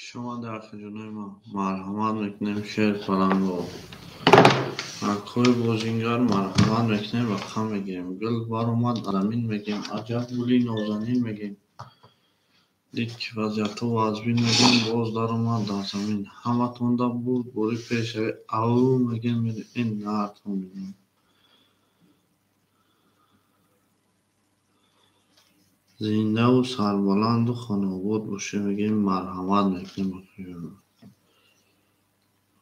شما در خجانه ما مرحمت میکنیم شیر پلنگو کوی بوزینگر مرحمت میکنیم و خم میگیریم گل بار اومد زمین میگیم عجب گلی نازنین میگیم دید که وضعیت وازبین میگیم باز در اومد در زمین همه تونده بود بوری پیشوی او میگیم این نهارتون میگیم زنده و سربلند و خانوباد باشه میگیم مرحمت میکنیم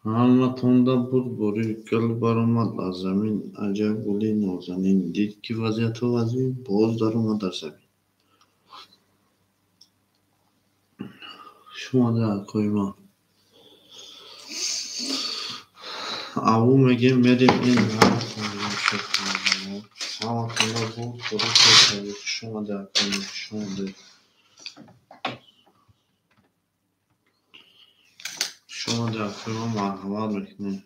همه تونده بود بوری گل برآمد از زمین عجب گلی نازنین دید که وضعیت وزین باز در اومد در زمین شما در کوی ما او میگیم میریم این نهارتون میگیم همه تونده بود بوری پیشوی شما در کوی شما در کوی ما مرحمت میکنیم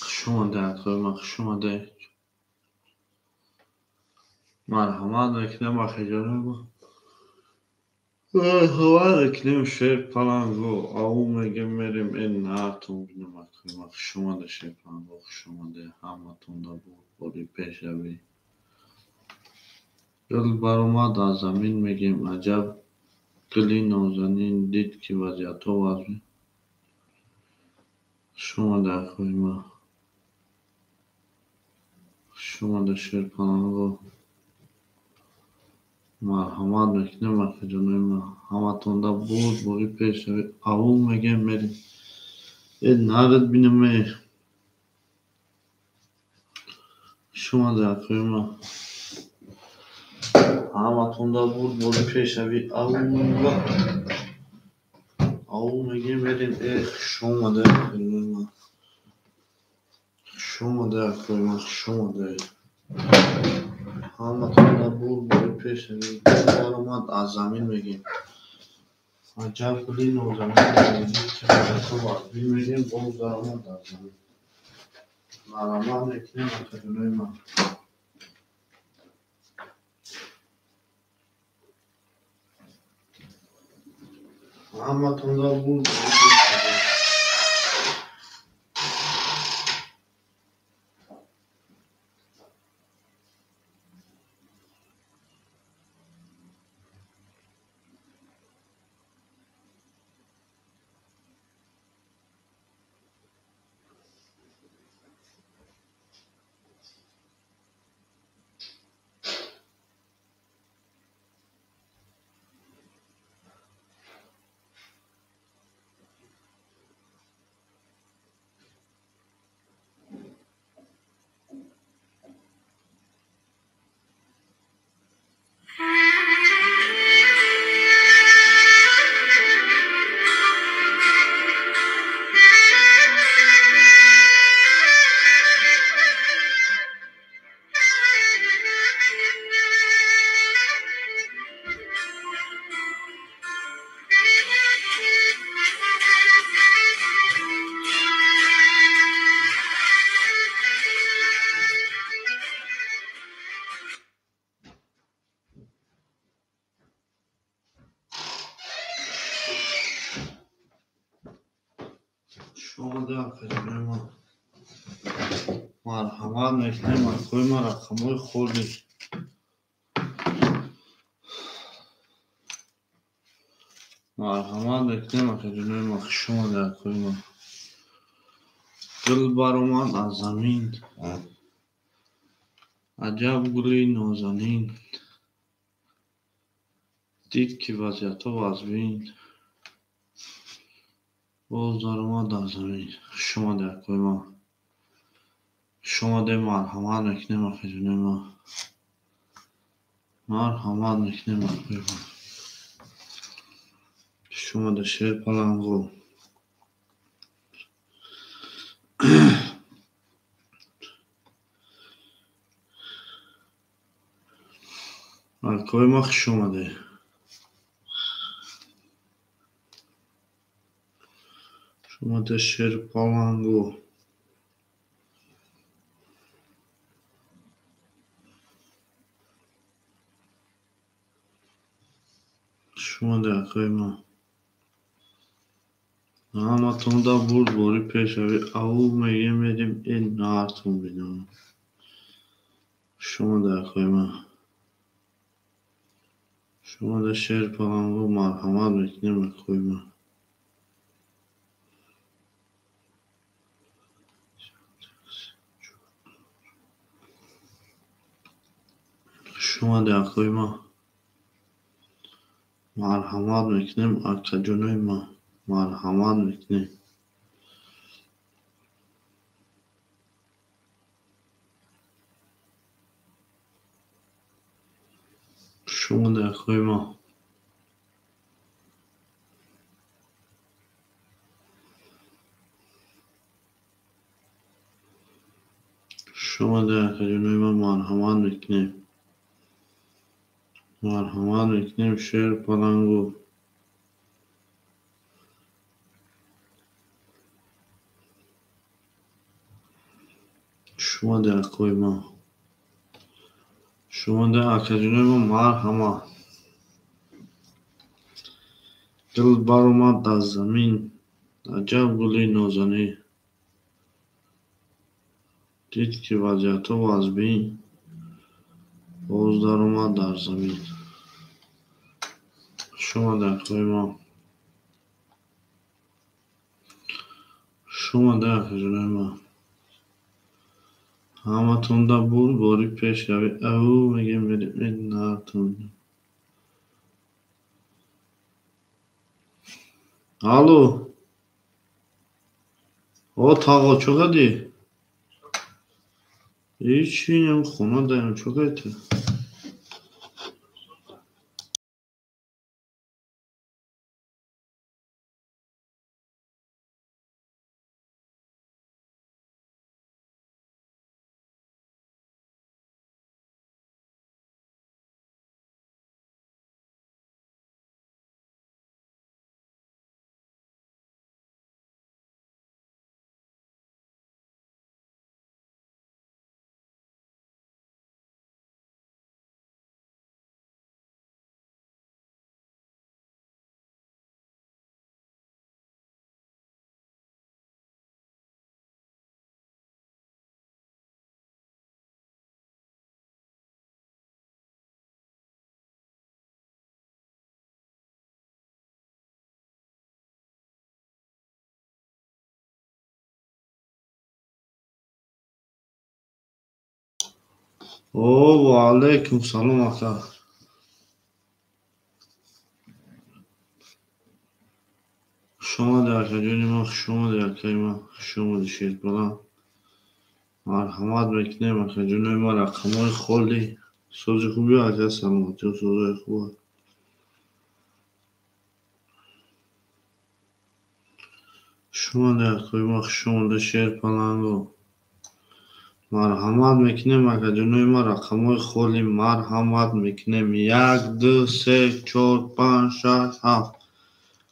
شما در کوی ما شما در مرحمت میکنیم و خجانه ما مرحمت میکنیم شیر پلنگو او میگیم میریم این نهارتون بینیم شما در شیر پلنگو شما در همه تونده بود بوری پیشوی گل برآمد از زمین میگیم عجب گلی نازنین دید که وضعیت وزین شما در کوی ما شما در شیر پلنگو مرحمت میکنیم و خجانه ما همه تونده بود بوری پیشوی او میگیم میریم این نهارت بینیم شما در کوی ما همه تونده بود بوری پیشوی او میگیم میریم شما در کوی ما شما در کوی ما شما در همه تونده بود بوری پیشوی گل برآمد از زمین میگیم عجب گلی نازنین دید که وضعیت وزین میگیم باز در اومد در زمین مرحمت میکنیم و خجانه ما همه تونده بود بوری پیشوی شما در خجانه ما مرحمت میکنیم و کوی ما رقموی خوردی مرحمت میکنیم و خجانه ما شما در کوی ما گل برآمد از زمین عجب گلی نازنین دید که وضعیت وزین باز در اومد در زمین شما در کوی ما شما در مرحمت میکنیم و خجانه ما مرحمت میکنیم و کوی ما شما در شیر پلنگو کوی ما شما ده شیر پالانگو شما ده قیمه همتون da بوری پیشوی او میگه میریم این نارتون بینم شما ده قیمه شما ده شیر پالانگو مرحمت میکنیم قیمه شما ده قیمه مرحمت میکنیم اکا جنوی ما مرحمت میکنیم شما ده قیمه شما ده اکا جنوی ما مرحمت میکنیم مرحمت میکنیم شیر پالانگو شما ده قیمه شما ده اکا جنوی ما مرحمت دل بر اومد از زمین عجب گلی نازنی دید که وضعیت و از بین باز در اومد در زمین شما در قیمه شما در خجونه ما همه تون دا باری پیش روی او میگیم بریم این نارتون الو o tağa çok hadi. Hiç خونه دارم çok hadi. Oo aleyküm selam ata. شما در خجونی ما شما در قیمه شما دشید بلا مرحمت میکنیم خجونی ما رقمای خولی سوز خوبی و عجز سلامتی و سوزای خوب شما در قیمه شما دشید پلنگو مرحمت میکنیم خجونی ما رقمای خولی مرحمت میکنیم 1 2 3 4 5 6 7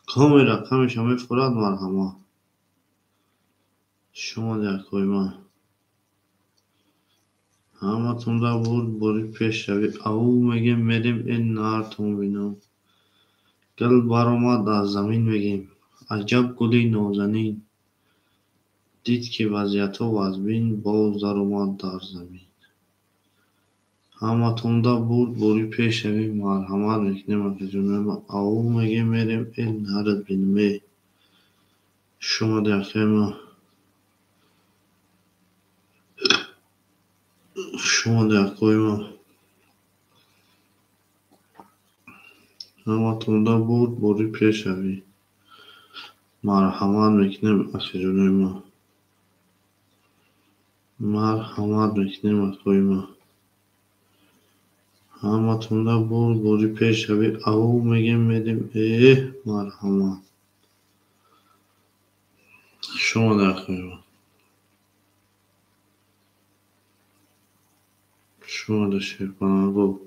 کامی رقمش هم میفورد مرحمت شما در قیمه همه تون دا باری پیش روی او میگیم میریم این نارتون بینم گل بر اومد از زمین میگیم عجب گلی نازنین دید که وضعیت و از بین باز در اومد در زمین همه تون دا باری پیش روی مرحمت میکنیم که جنوب او میگیم میریم این نارت بینیم شما در خیمه شما در قیمه همه تون دا باری پیش روی مرحمت میکنیم که جنوب مرحمت میکنیم قیمه همه تون دا باری پیش روی او میگیم میدیم مرحمت شما در قیمه شما در شیر پناهگاه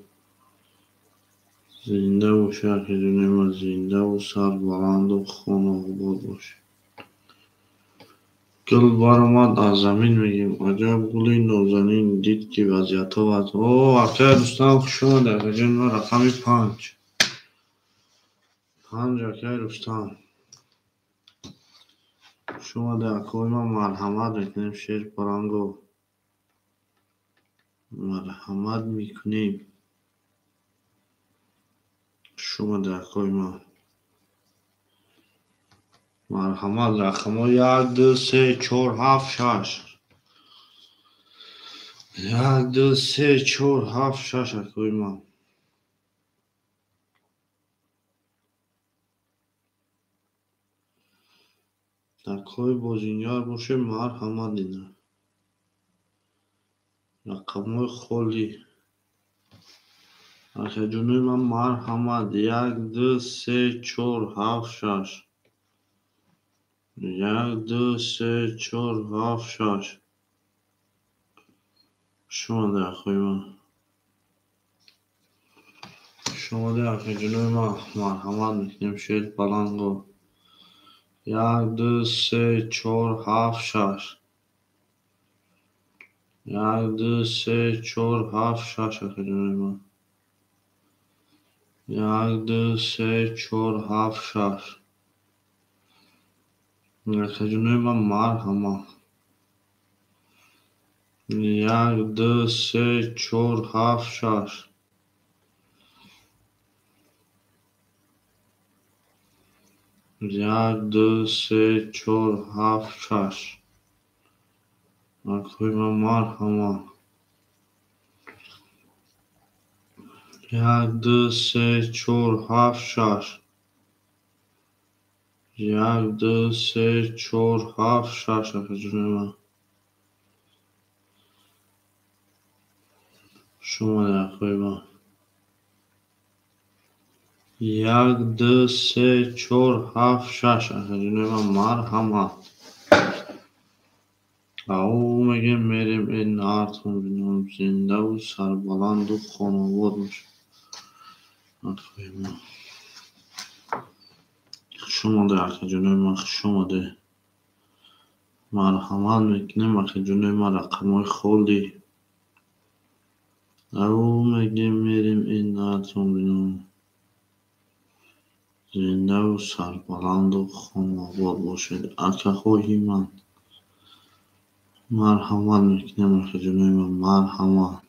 زنده و شهر ما زنده و سر بلند و خانه آباد باشه گل برآمد از زمین میگیم عجب گلی نازنین دید که وضعیت وضع اکه رستم خوش آمده جن و رقم 5 اکه رستم خوش آمده اکوی ما مرحمت میکنیم شیر پرنگو مرحمت میکنیم خوش آمده اکوی ما مرحمت رقم 1 2 3 4 7 6 1 2 3 4 7 6 اکوی ما اکوی بازینگر باشه مرحمت اینه رقم خالی اکه جونوی من مرحمت 1 2 3 4 7 6 1 2 3 4 7 6 شما در خوی من شما در اکه جونوی من مرحمت میکنیم شیر پلنگو 1 2 3 4 7 6 1 2 3 4 7 6 اکه جونوی من 1 2 3 4 7 6 اکه جونوی من مرحمت 1 2 3 4 7 6 1 2 3 4 7 6 اکوی من مرحمت 1 2 3 4 7 6 1 2 3 4 7 6 اکه جونوی من شما در اکوی من 1 2 3 4 7 6 اکه جونوی من مرحمت او میگه میریم این نارتون بینم زنده و سربلند و خانواد میشه اکوی من شما در اکه جونوی من شما ده مرحمت میکنیم اکه جونوی من رقمای خالی او میگه میریم این نارتون بینم زنده و سربلند و خانواد باشید اکه خواهی من مرحمت میکنیم اکه جونوی من مرحمت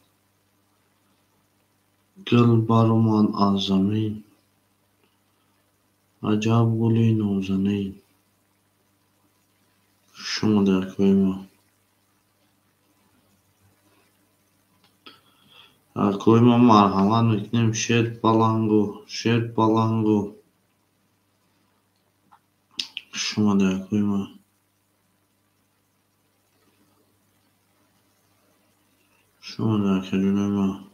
گل برآمد از زمین عجب گلی نازنین شما در اکوی من اکوی من مرحمت میکنیم شیر پلنگو شما در اکوی من شما در اکه جونوی من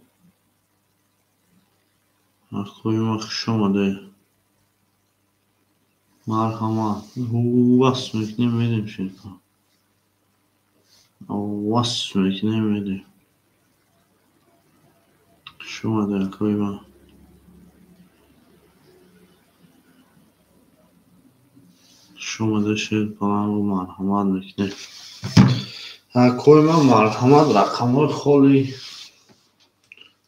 اکوی من شما ده مرحمت وصل میکنیم میدیم شیر وصل میکنیم میدیم شما در اکوی من شما ده شیر پلنگو مرحمت میکنیم اکوی من مرحمت رقم خالی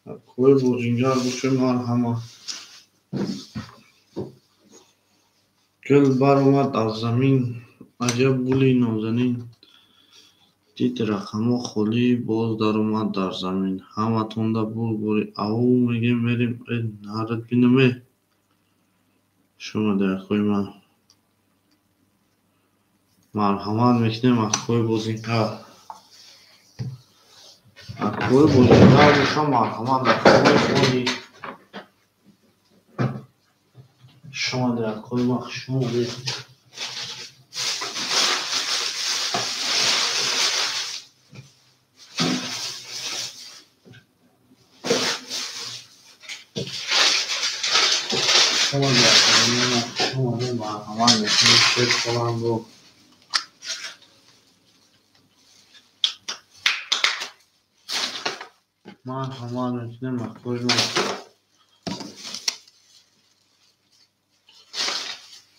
اکوی بازینگر باشه مرحمت گل برآمد از زمین عجب گلی نازنین دید رقم خالی باز در اومد در زمین همه تونده بوری او میگه میریم این نهرت بینمه شما در اکوی من مرحمت میکنیم اکوی بازینگر باشه مرحمت رقم خالی شما در اکوی من شما ده شما در اکوی من شما ده مرحمت میکنیم شیر پلنگو مرحمت میکنیم اکوی من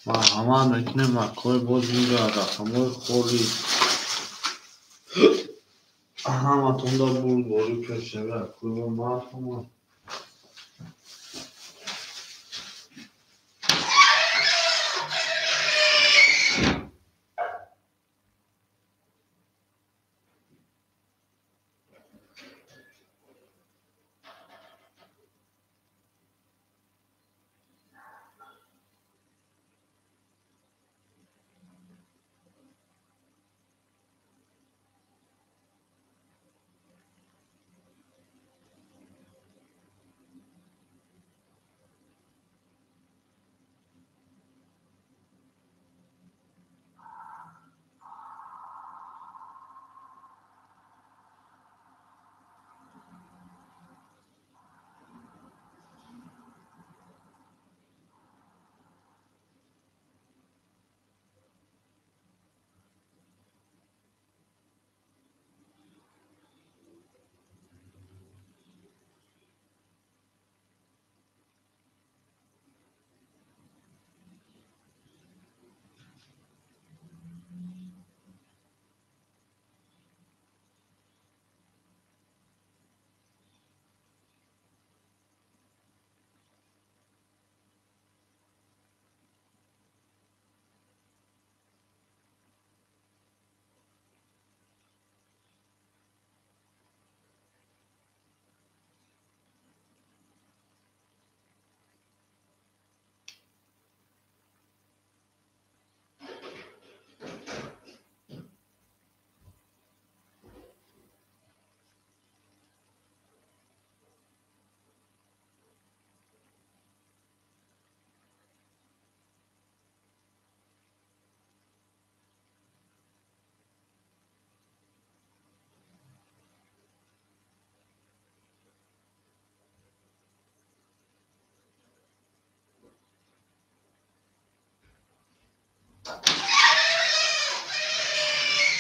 مرحمت میکنیم اکوی بازینگر رقمای خالی همتون دا بول باری کشه بر کوی با مرحمت.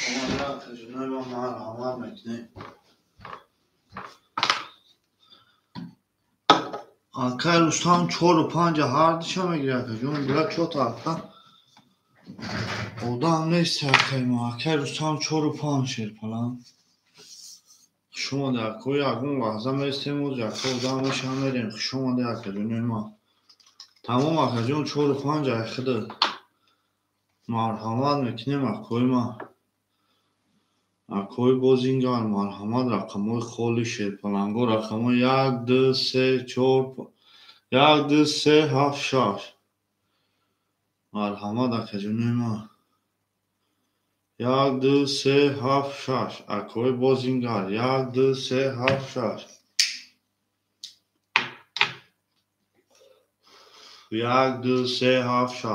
اما تجنه با مرحمت میکنه. آکه روستان 4 و 5 هردشا میگیره که جون بلا چو تا اودا هم نیست که ما آکه روستان 4 و 5 شیر پلان شما در کوی اگون وحظه میستیم که اودا هم میشه هم میریم شما در که جون ما تمام آکه جون 4 و 5 اخده مرحمت میکنیم اکوی ما اکوی بازینگان مرحمت رقموی خولی شیر پلانگو رقموی 1 2 3 4 1 2 3 7 6 مرحمت اکه جون ما 1 2 3 7 6 اکوی بازینگار 1 2 3 7 6 1 2 3 7 6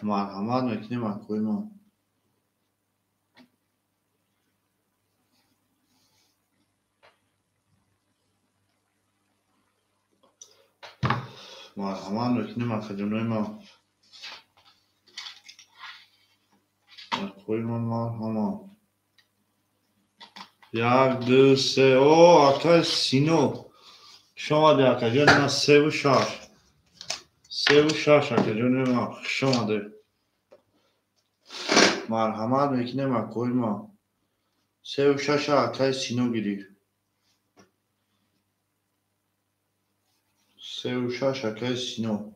مرحمت میکنیم اکوی ما مرحمت میکنیم اکه جون ما اکوی ما مرحمت 1 2 3 او اکه سینو شما ده اکه جون ما 3 و 6 3 و 6 اکه جون ما شما ده مرحمت میکنیم اکوی ما 3 و 6 اکه سینو گیری 3 و 6 اکه سینو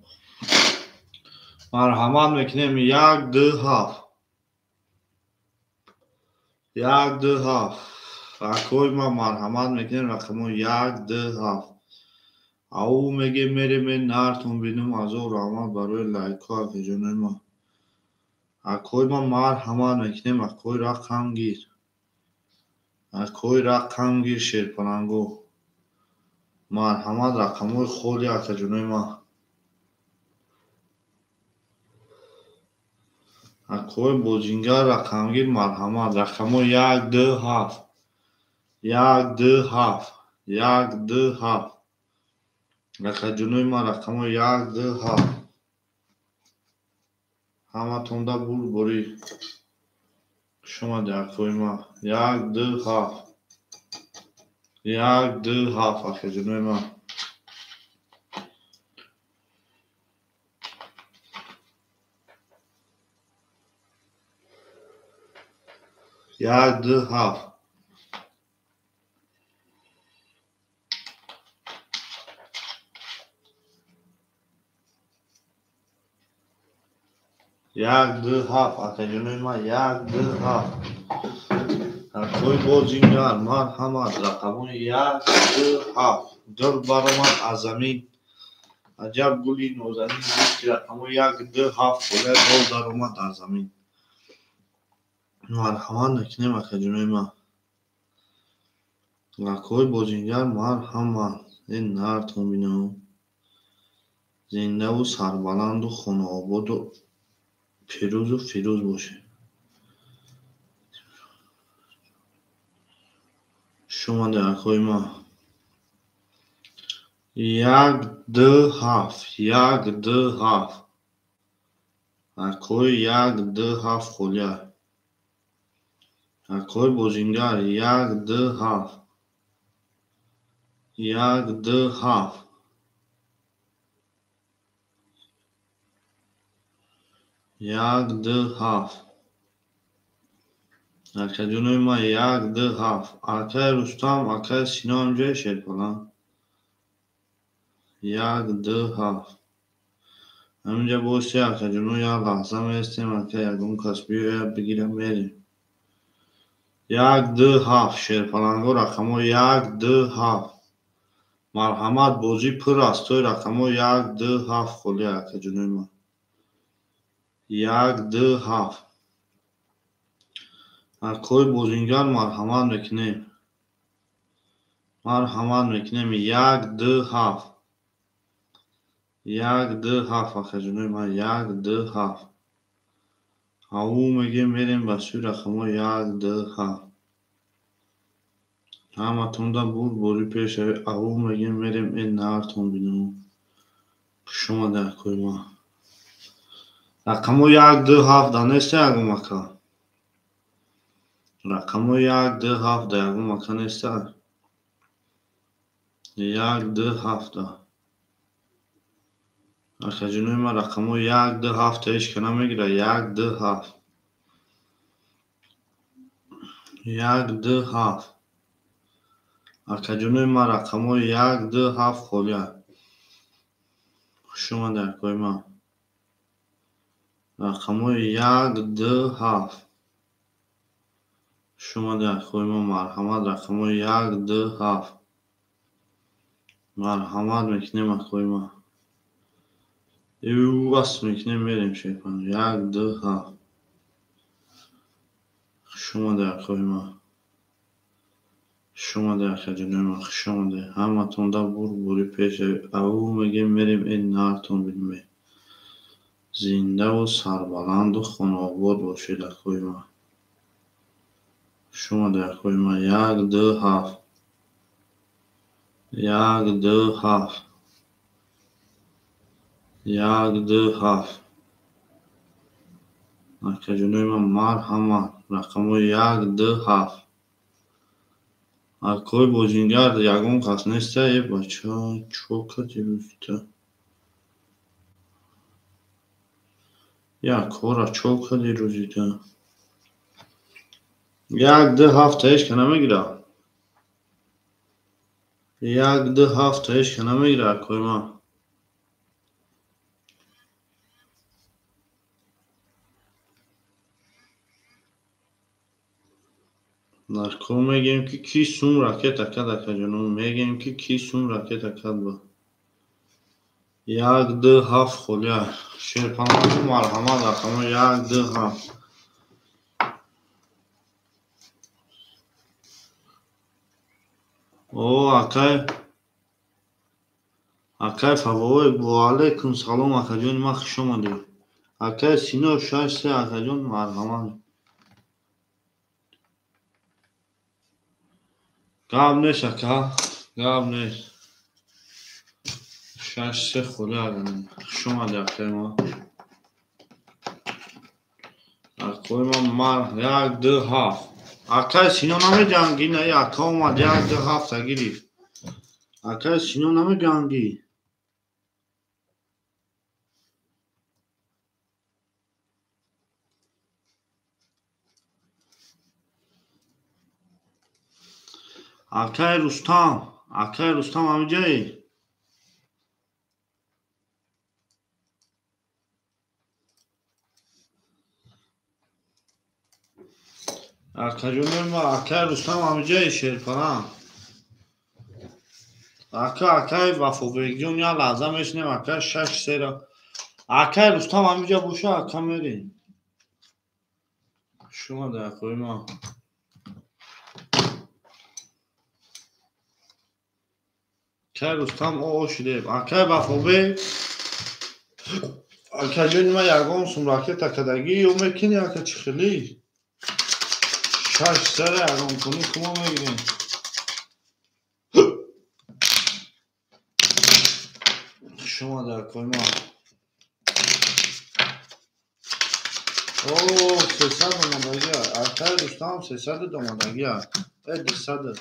مرحمت میکنیم 1 2 7 1 2 7 اکوی ما مرحمت میکنیم رقمو 1 2 7 او میگه میریم نرتون بینم از او رحمت برای لایکا که جون ما اکوی ما مرحمت میکنیم اکوی رقم گیر اکوی رقم گیر شیر پرنگو مرحمت رقموی خولی اکه جون ما اکوی بوجینگر رقم گیر مرحمت رقمو 1 2 7 1 2 7 1 2 7 اکه جون ما رقمو 1 2 7 همه تونده بول بوری شما در کوی ما 1 2 7 1 2 7 اکه جون ما یک ده هفت. یک ده هفت اکا جونوی ما یک ده هفت. اکوی بازیگر مرحمت رقمو یک ده هفت. گل برآمد از زمین عجب گلی نازنین بود که رقمو یک ده هفت خورد گل در اومد از زمین. مرحمت نکنیم اکا جونوی ما. اکوی بازیگر مرحمت این نرتون بینم زنده و سربلند و خانه آباد و پیروز و فیروز باشه. شما در اکوی ما یک ده هفت. یک ده هفت اکوی یک ده هفت خولیا. اکوی بازیگر یک ده هفت. یک ده هفت. یک ده هفت اکا جونوی ما یک ده هفت. اکای رستم اکای سینا همجای شیرپلان یک ده هفت. همینجا باشی اکا جونوی یک لحظه میستیم اکا یکون کس بیاید بگیرم میریم. یک ده هفت شیرپلنگو رقمو یک ده هفت. مرحمت بازی پر است توی رقمو یک ده هفت خلی اکا جونوی ما یک ده هفت. اکوی بازیگر مرحمت میکنیم. مرحمت میکنیم یک ده هفت. یک ده هفت اکا جونوی ما یک ده هفت. او میگیم میریم بسوی رقمو یک ده هفت. همه تونده بود بوری پیش او میگیم میریم این نرتون بینم. شما در کوی ما رقمو یک ده هفت دانسته اگو مکا. رقمو یک ده هفت در اگو مکا نیسته. یک ده هفت اکا جنوی ما رقمو یک ده هفت ایش کنه میگیره. یک ده هفت. یک ده هفت اکا جنوی ما رقمو یک ده هفت خولیا. شما در کوی ما رقمو یک ده هفت. شما در کوی ما مرحمت رقمو یک ده هفت. مرحمت میکنیم اکوی ما ایو بس میکنیم میریم شیپان یک ده هفت. شما در کوی ما شما در خجنوی ما شما در همه تونده بوری پیش او میگیم میریم این نرتون بینیم زنده و سربلند و خانواباد باشید اکوی ما. شما در کوی ما یک ده هفت. یک ده هفت. یک ده هفت اکا جنوی ما مرحمت رقمو یک ده هفت. اکوی بازیگر یگون کس نیسته ای بچه ها چوکت روزیده یک کارا چوکت روزیده. یک ده هفت ایش که نمیگیره. یک ده هفت ایش که نمیگیره اکوی ما نرکو میگیم که کی سوم راکت اکد اکا جنون میگیم که کی سوم راکت اکد با یک ده هفت خولیا. شیرپناه مرحمت رقمو یک ده هفت. او اکای فوای و علیکم سلام اکا جون ما خوش آمدید. اکای سینا شش سه اکا جون مرحمت گاب نیست اکا گاب نیست شش سه خوله اگرم شما در اکای ما اکای ما یک ده هفت. اکای سینا نمی جنگی نه اکا اومد یک ده هفت گیری. اکای سینا نمی جنگی Akay Rustam amcayı. Akay Rustam amcayı şer falan. Akay Vafobek جون یا لحظه میشنیم akay شش سیرا akay Rustam amca buşa kameri. Şuna da koyma. Akay Rustam o şide. Akay Vafobek akay جون ما یگان سوم راکت تکدگی و میکنی akay چخلی. شش سر یگان کنی کما میگیریم. شما da koyma. Oo 300 domadagi. Akay Rustam 300 domadagi. 200.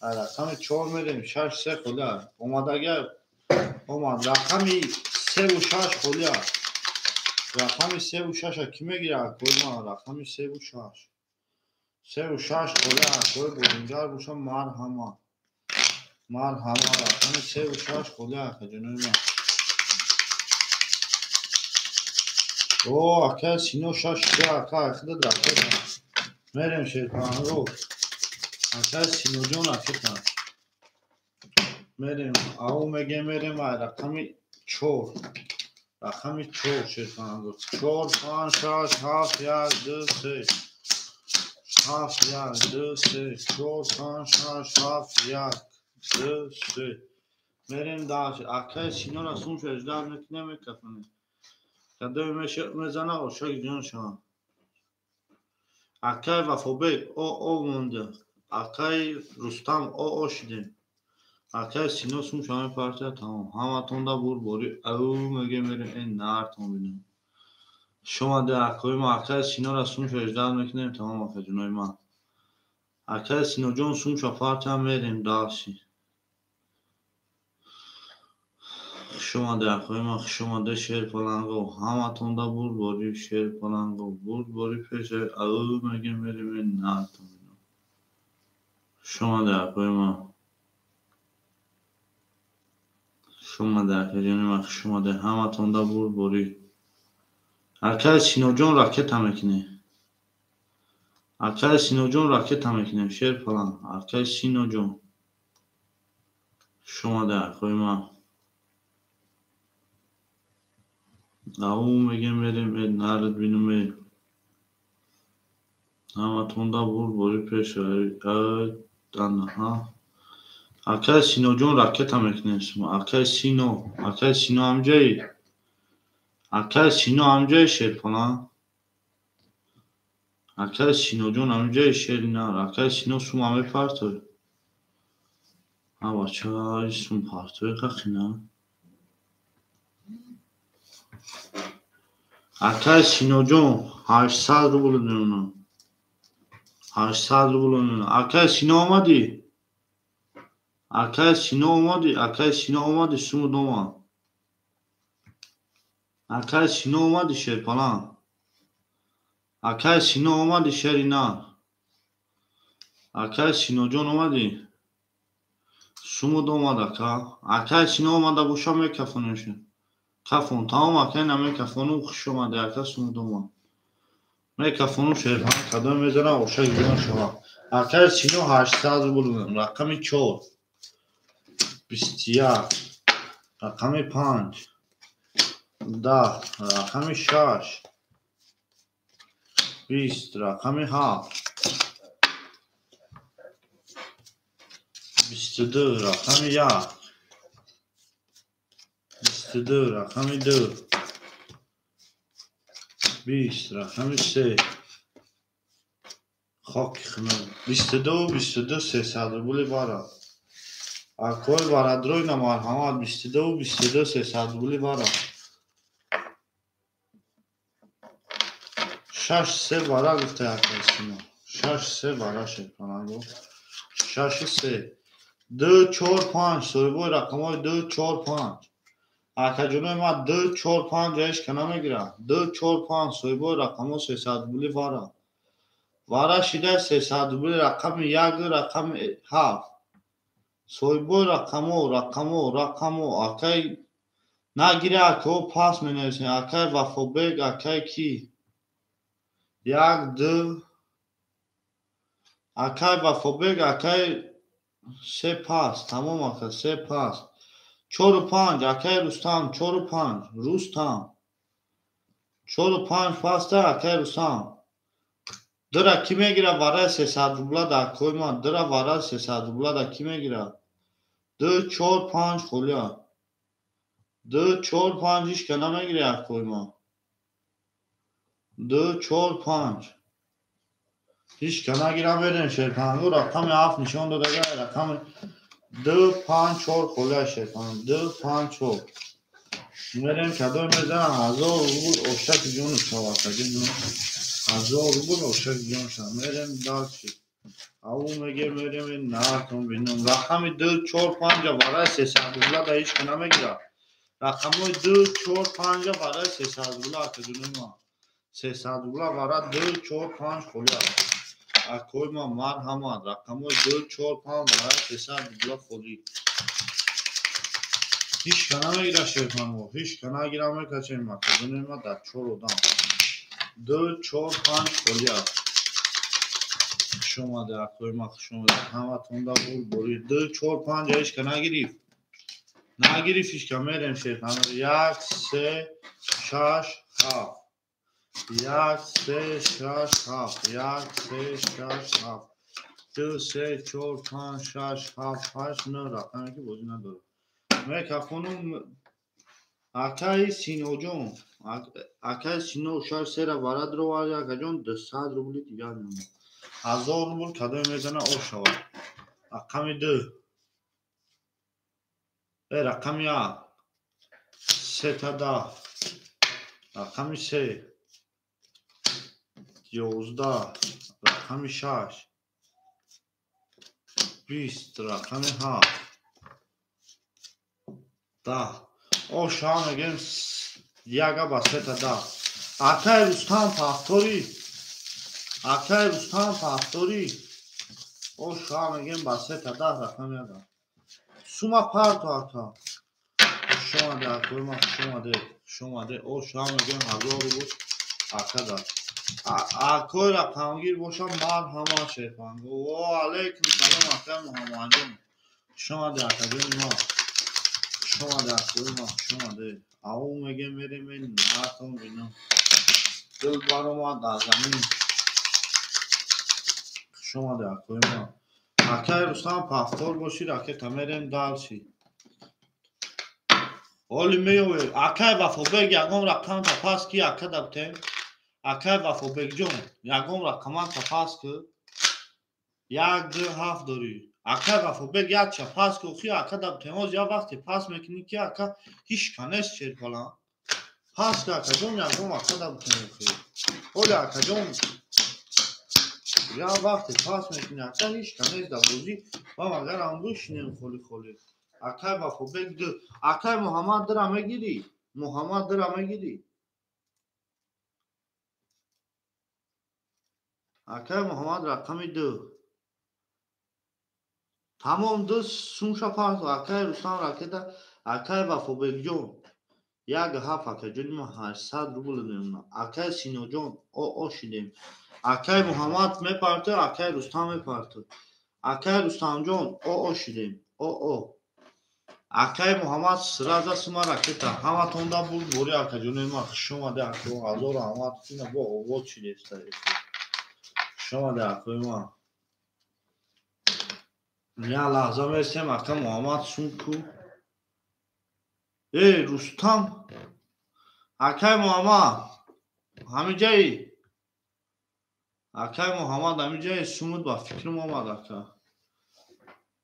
رقم 4 میریم 6 3 خدا اومد رقمی 3 و 6 خدا رقمی 3 و 6 کی میگیره کدوم رقمی 3 و 6 3 و 6 خدا کوی بودینجار بوشم مرحمه رقمی 3 و 6 خدا جنوب من او اکه سینو 6 3 اکه خدا رقم میریم شیطان رو اکه سینو جون اکه میریم او میریم و رقمی 4 شیطان رو 4 5 6 7 1 2 3 7 1 2 3 4 5 6 7 1 2 3 میریم داشت اکه سینو را سونش اجدار نمیکفنه کدوی میزنه و شک جان شما اکه وفابه او مونده اکه رستم او شدیم اکه سینو سونش همه پارچه تمام همه تونده بوری او میگه میریم این نارتون بینیم شما ده اکوی ما اکه سینو را سونش اجدار میکنیم تمام اکه جنوی ما اکه سینو جان سونش پارچه هم میریم داشتی شما ده اکوی ما شما ده شیر پلنگو همه تونده بوری شیر پلنگو بوری پیشه او میگه میریم این نارتون بینیم شما ده اکوی ما شما ده اکوی جنوی شما ده همه تونده بوری اکه سینو جان راکت هم میکنه اکه سینو جان راکت هم میکنه شیر پلنگ اکه سینو جان شما ده اکوی ما او میگه میریم این نارد بینیم همه تونده بوری پیشه دانه ها اکه سینو جان راکت هم میکنه اکه سینو همجایی اکه سینو همجایی شیر پلنگ اکه سینو جان همجایی شیر نار اکه سینو سوم همه پارتوی ها بچه های سوم پارتوی قخی نه اکه سینو جان 800 روبل دونه 800 روبل دونه اکه سینو آمدی اکه سینو اومدی سوم دوما اکه سینو اومدی شیر پلنگ اکه سینو اومدی شیر نار اکه سینو جان اومدی سوم دوما اکه سینو اومده بوشا میکفونشون کفون تمام اکه نمیکفونو خوش اومده اکه سوم دوما میکفونو شیر پلنگ کدام میزنه اوشا گیران شما اکه سینو 800 روبل رقمی 4 21 رقمی 5 10 رقمی 6 20 رقمی 7 22 رقمی 1 22 رقمی 2 20 رقمی 3 خاک خمه 22 300 روبل بارا اکوی بارادروی نمارحمات 22 300 روبل بارا 6 3 بارا گفته اکه سینو 6 3 بارا شد پناهو 6 3 2 4 5 سویبوی رقم های 2 4 5 اکه جنوی ما 2 4 5 جایش کنه میگیره 2 4 5 سویبوی رقم ها 300 روبل بارا وارا شده 300 روبل رقم یک رقم 7 سویبو رقمو اکای نگیره اکو پاس می نویسیم اکای وفابگ اکای کی یک دو اکای وفابگ اکای سه پاس تمام اکای سه پاس 4 و 5 اکای رستم 4 و 5 رستم 4 و 5 پاس ده اکای رستم درا کی میگیره وارای 300 روبلا در کوی ما درا وارای 300 روبلا در کی میگیره 2 4 5 خولیا 2 4 5 هیچ که نمیگیره یک کوی ما 2 4 5 هیچ که نگیره بریم شیرپنگو رقم 7 نشان داده گره رقم 2 5 4 خولیا شیرپنگو 2 5 4 میریم کدوی میزنم 1000 روبل اشتک جون شما کجیم 1000 روبل اشتک جون شما میریم دال شید او میگه میریم نه تون بینم رقم 2 4 5 برای 300 روبلا در هیچ که نمیگیره رقم 2 4 5 برای 300 روبلا کدوم ما 300 روبلا برای 2 4 5 خولیا اکوی ما مرحمت رقم 2 4 5 برای 300 روبلا خوری هیچ که نمیگیره شیرپنگو هیچ که نگیره میکچیم ما کدوم ما در 4 دام 2 4 5 خولیا شما در اکوی ما شما در همه تونده بود برید 2 4 5 هیچ که نگیریف هیچ که میریم شیرپنگو 1 3 6 7 1 3 6 7 1 3 6 7 2 3 4 5 6 7 8 9 رقمی که بازی نداره میکفونم اکای سینو جون اکای سینو شاید سه وارد رو وارد اکا جون 200 روبلی دیگر میمونه 1000 روبل کدوم میزنه او شود رقم 2 رقم 1 3 تا 10 رقم 3 11 رقم 6 20 رقم 7 10 او شام میگیم یگا با 3 تا 10 اکای رستم پافتوری او شام میگیم با 3 تا 10 رقم یگا سوما پارتو اکا شما ده کوی ما شما ده او شام میگیم 1000 روبل اکا دار اکوی رقمگیر باشم مرحمت شیرپنگو و علیکم سلام اکا محمد جون شما ده اکا جون ما شما ده کوی ما شما ده او میگه میریم این ناتون بینم دل بارو ما در زمین شما ده کوی ما اکای رستم پافتور باشید اکا تمیریم دال شید اولی میوه اکای وفابگ یکم رقم تپاس کی اکا دبتیم اکای وفابگ جون یکم رقم تپاس که 1 2 7 داری اکای وفابگ یک چه پاس که خی اکا دبتیم از یا وقتی پاس میکنی که اکا هیچ کنست شیرپلا پاس که اکا جون یکم اکا دبتیم خی اولی اکا جون یا وقتی پاس میکنی اکا هیچ کنست در بازی و مگر هم بشنیم خولی اکای وفابگ دو اکای محمد درا میگیری اکای محمد رقم 2 تمام دو سونشا پارت اکای رستم راکتا اکای وفابگ جون یک هفت اکای جون ما 800 روبل دیم اکای سینو جون او شدیم اکای محمد میپارته اکای رستم میپارته اکای رستم جون او شدیم او اکای محمد سرازا سما راکتا همه توندا بود بوری اکای جون ما شما ده اکای 1000 محمد تونه با اوت شده شما ده اکای ما یا لحظه میرسیم اکا محمد سون کو ای رستم اکای محمد همین جایی اکای محمد همین جایی سومد با فکر محمد اکا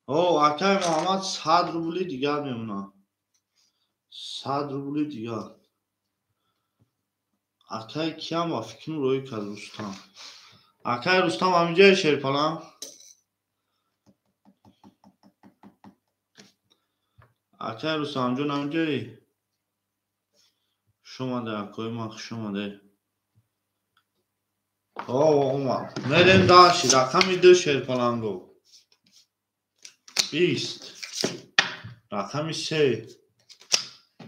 او اکای محمد 100 روبلی دیگر میمونه 100 روبلی دیگر اکای کیم با فکر روی که رستم اکای رستم همین جایی شیرپلم اکای رستم جون همین جایی شما ده اکای ما شما ده اومد مریم داشتی رقم 2 شیرپلنگو 20 رقم 3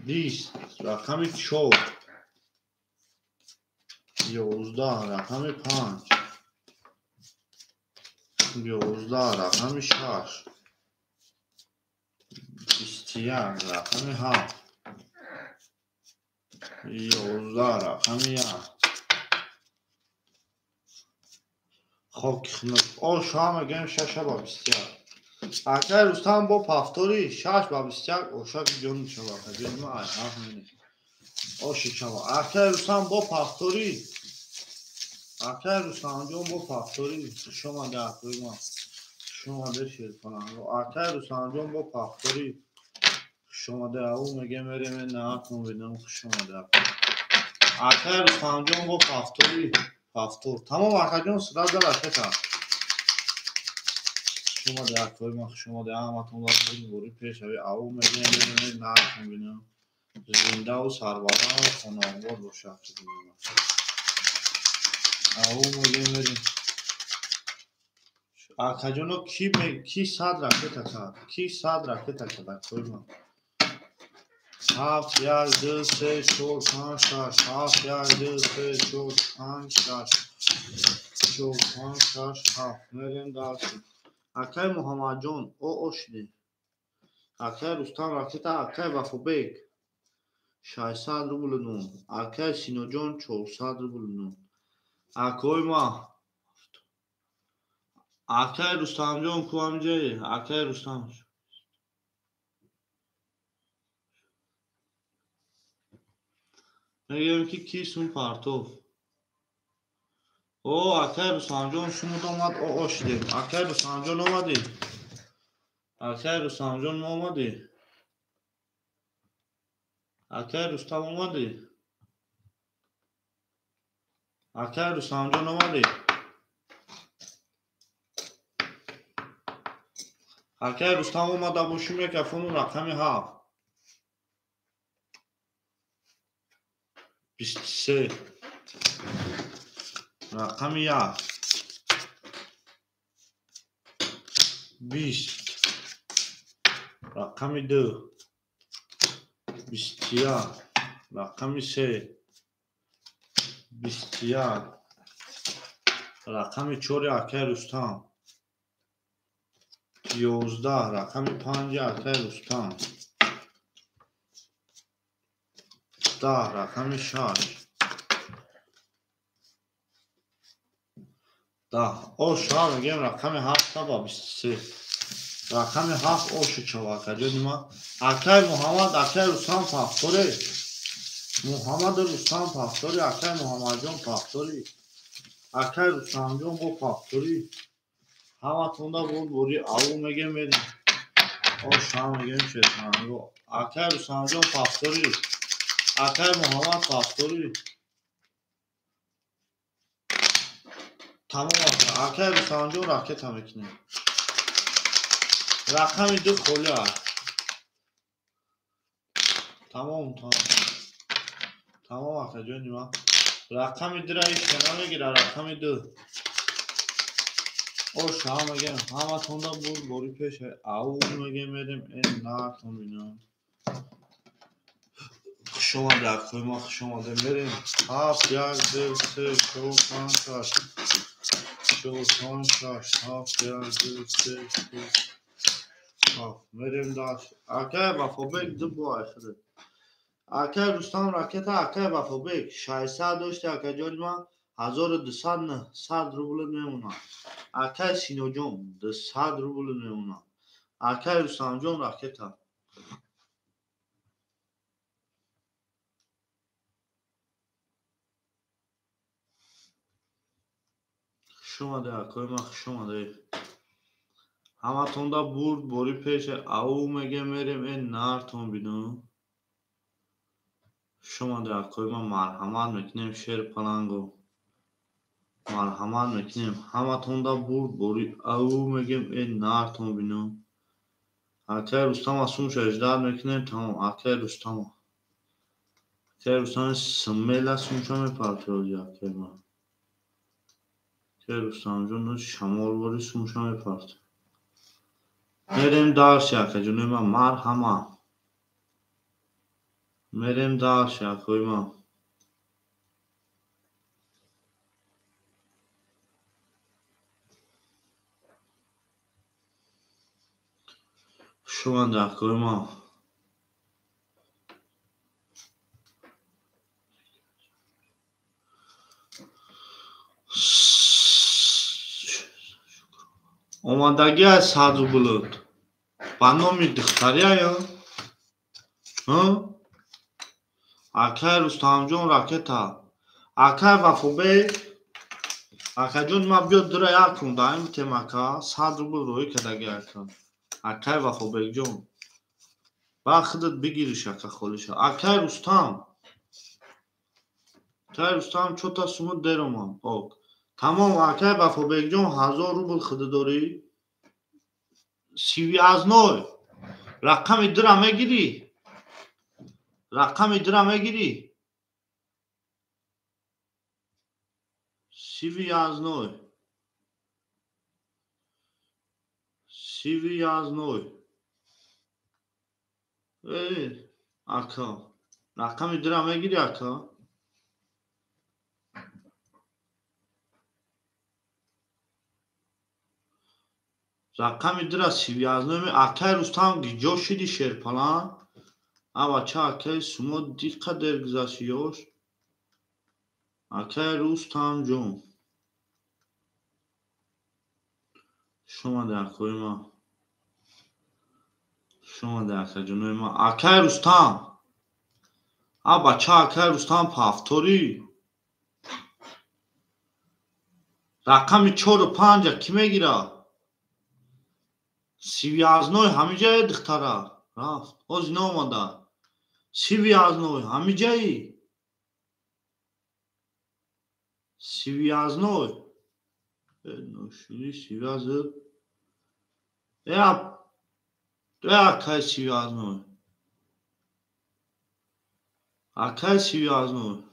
20 رقم 4 11 رقم 5 11 رقم 6 21 رقم 7 11 رقم 1 خب او شام گیم 6 با 21 اگر رستم با پفتوری 6 با 21 او شب جون شما ببین ما همین او شما اگر رستم با پفتوری اگر رستم جون با پفتوری شما در ما شما دشید کنم اگر رستم جون با پفتوری شما در او میگه میریم نه کن ببینم شما در اگر رستم جون با پفتوری پفتور تمام اگر جون صدا داره تا شما در کوی ما شما در همتون واسه بوری پیش او میگه میریم نه کن ببینم زنده و سربالا و خانواده باشه او میگه میریم اگر جونو کی صد رکت کرد کی صد رکت کرد کوی ما 7 1 2 3 4 5 6 7 1 2 3 4 5 6 4 5 6 7 میریم داشتیم اکای محمد جون او اشدی اکای رستم راکت اکای وفابیک 600 روبل نون اکای سینو جون 400 روبل نون اکای ما اکای رستم جون کوام جایی اکای رستم میگم که کیسون پارتوف او اکای رستم جون شما اومد او اشدیم اکای رستم جون اومدی اکای رستم جون اومدی اکای رستم اومدی اکای رستم جون اومدی اکای رستم اومد باشیم یک افون رقم 7 23 رقم 1 20 رقم 2 21 رقم 3 21 رقم 4 اکای رستم 11 رقم 5 اکای رستم 10 رقم 6 10 او شما میگم رقم 7 با 23 رقم 7 او شچوا کجا ما اکای محمد اکای رستم پفتوری محمد رستم پفتوری اکای محمد جون پفتوری اکای رستم جون با پفتوری همتون دا بود بوری او میگه میریم او شما میگم شیطان اکای رستم جون پفتوری اکای محمد پفتوری تمام اکای رستم جون راکت هم میکنیم رقم 2 خولی تمام اکای جون ما رقم 2 را ایش نمیگیره رقم 2 او شما میگم همتون دا بود بوری پیش او میگه میریم این نه تون بینم شما در کوی ما شما در میریم 7 1 2 3 4 5 6 4 5 6 7 1 2 3 4 میریم داشت اکای وفابیک دو با اخده اکای رستم راکت اکای وفابیک 600 داشته اکای جان ما 1200 نه 100 روبل میمونه اکای سینو جون 200 روبل میمونه اکای رستم جون راکت شما در کوی ما شما در همتون دا برد بوری پیش او میگه میریم این نارتون بینو شما در کوی ما مرحمت میکنیم شیر پلنگو مرحمت میکنیم همتون دا برد بوری او میگیم این نارتون بینو اکای رستم اسون شجدار میکنیم تمام اکای رستم سمیل اسون شما میپرتوزی اکای ما Rustam jun shamolvori sumsham epart. Merem darsh aka junema marhama. Merem darsh aka ima. Şuan da aka ima. اومدگی از ساز بلود با نامی دختری یا اکای رستم جون راکتا اکای وفوبه اکای جون ما بیاد دره یکم دایم تمکا ساز بلود روی کدگی اکا اکای وفوبه جون با خودت بگیری شکا خولشا اکای رستم چوتا سمود درمان تمام اکای وفوبه جون 1000 روبل خود داری سیوی از نوی رقم درم میگیری سیوی از نوی اکا رقم درم میگیری اکا رقم درم سیوی از نوی اکای رستم گیجو شدی شرپلان اما چه اکای سمو دیقه درگزاشیوش اکای رستم جون شما درکوی ما شما درکوی جونوی ما اکای رستم اما چه اکای رستم پافتوری رقم 4 و 5 کی میگیره سیوی از نوی همه جای دختره رفت از اینا اومده سیوی از نوی همه جایی سیوی از نوی نوشیدی سیوی از نوی اکای سیوی از نوی اکای سیوی از نوی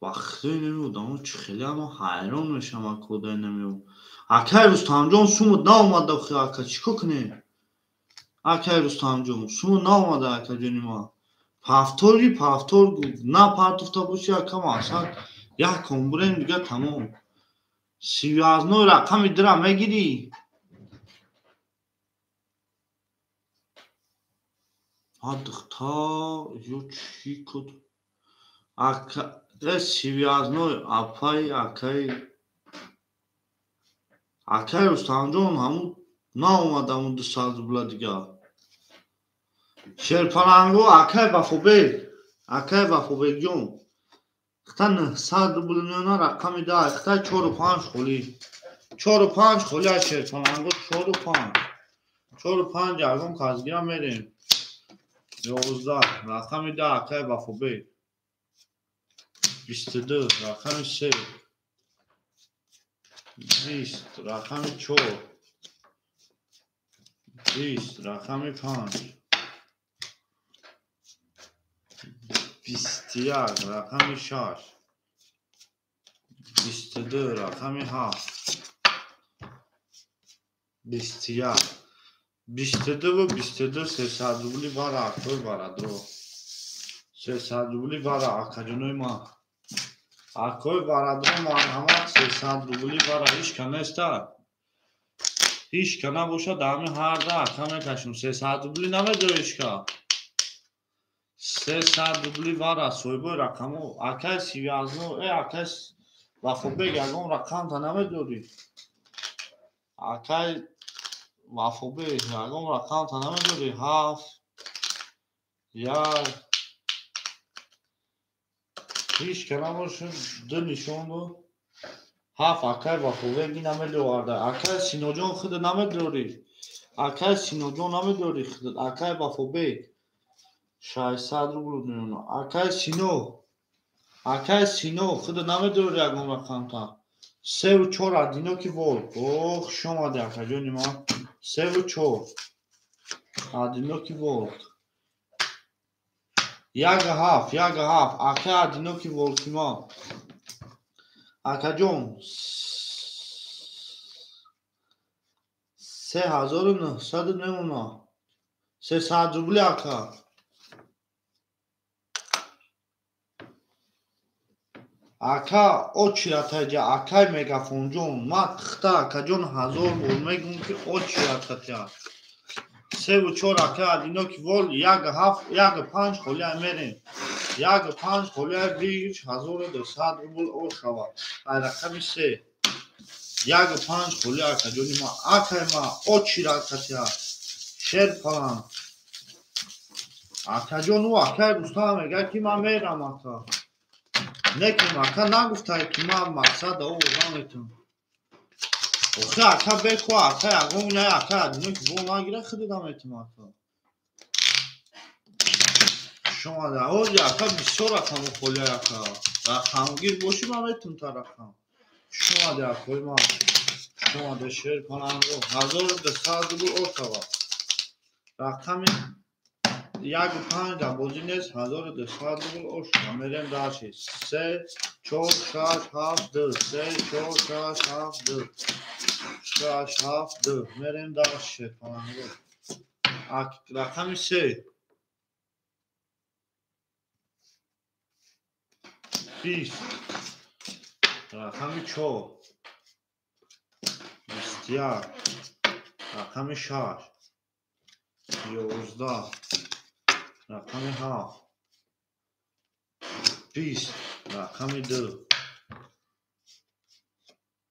وقتی نمیودم اون چه خیلی اما حیران میشم اکودای نمیود اکای رستم جون سومود نامده بخی اکا چیکو کنه اکای رستم جون سومود نامده اکا جونی ما پافتور نه پارتوفتا باشی اکا ما اصلا یک کمبرین دیگه تمام سیوی از نوی رقم درم میگیری دختر یو چی کد اکا سیوی از نوی اپای اکای رستم جون همون نا اومده همون 2 ساز بلا دیگه شرپلنگو اکای وفوبه جون اختن 100 روبل میونه رقم ده اختن 4 و 5 خولی 4 و 5 خولی از شرپلنگو 4 و 5 اگم کازگیرم میریم 11 رقم ده اکای وفوبه 22 رقم 3 20 رقم 4 20 رقم 5 21 رقم 6 22 رقم 7 21 22 و 22 300 روبلی بارا اکوی بارا درو 300 روبلی بارا اکا جنوی ما اکوی بارا درو مرحمت 300 روبلی بارا هیچ کنه استه هیچ کنه باشه دامی هر ده اکا میکشم 300 روبلی نمیدو ایشکا 300 روبلی بارا سویبوی رقمو اکای سیوی از نو اکای وفوبه گرگون رقم تا نمیدوری اکای وفوبه گرگون رقم تا نمیدوری 7 1 هیچ کنه باشه دو نشون دو 7 اکای وفوبه گی نمیدوارده اکای سینو جون خود نمیدوری اکای سینو جون نمیدوری خود اکای وفوبه 600 روبل میونه اکای سینو خود نمیدوری اگم رقم تا 3 و 4 ادینو کی ولد شما ده اکا جونی ما 3 و 4 ادینو کی ولد یک هفت اکه ادینوکی ولتیما اکه جون 3999 300 روبل اکه اکه اوچی اتاجا اکه مگافون جون ما تختا اکه جون 1000 بول میگم که اوچی اتاجا 3 و 4 اکه ادینوکی ول یک هفت یک 5 خولیا میریم یک 5 خولیا بیش 1200 روبل او شود رقم 3 یک 5 خولیا اکه جونی ما اکه ما اوچی اتاجا شیر پلان اکه جون او اکه رستم میگه که من میرم اکه نکنم اکه نگفته که من مقصد او زنتون اوخه اکه بکو اکه اگه نه اکه ادینوکی ول نگیره خیلی دمیتیم اکه شما در حالی اکه بسیار رقم خولیا اکه رقمگیر باشی من میتون تا رقم شما در اکوی ما شما در شیر کنم رو 1200 روبل او شود رقم یک 5 در بازی نیست 1200 روبل او شود میریم در چیز 3 4 6 7 2 3 4 6 7 2 6 7 2 میریم در شیر کنم رو رقم 3 20 رقم 4 21 رقم 6 11 رقم 7 20 رقم 2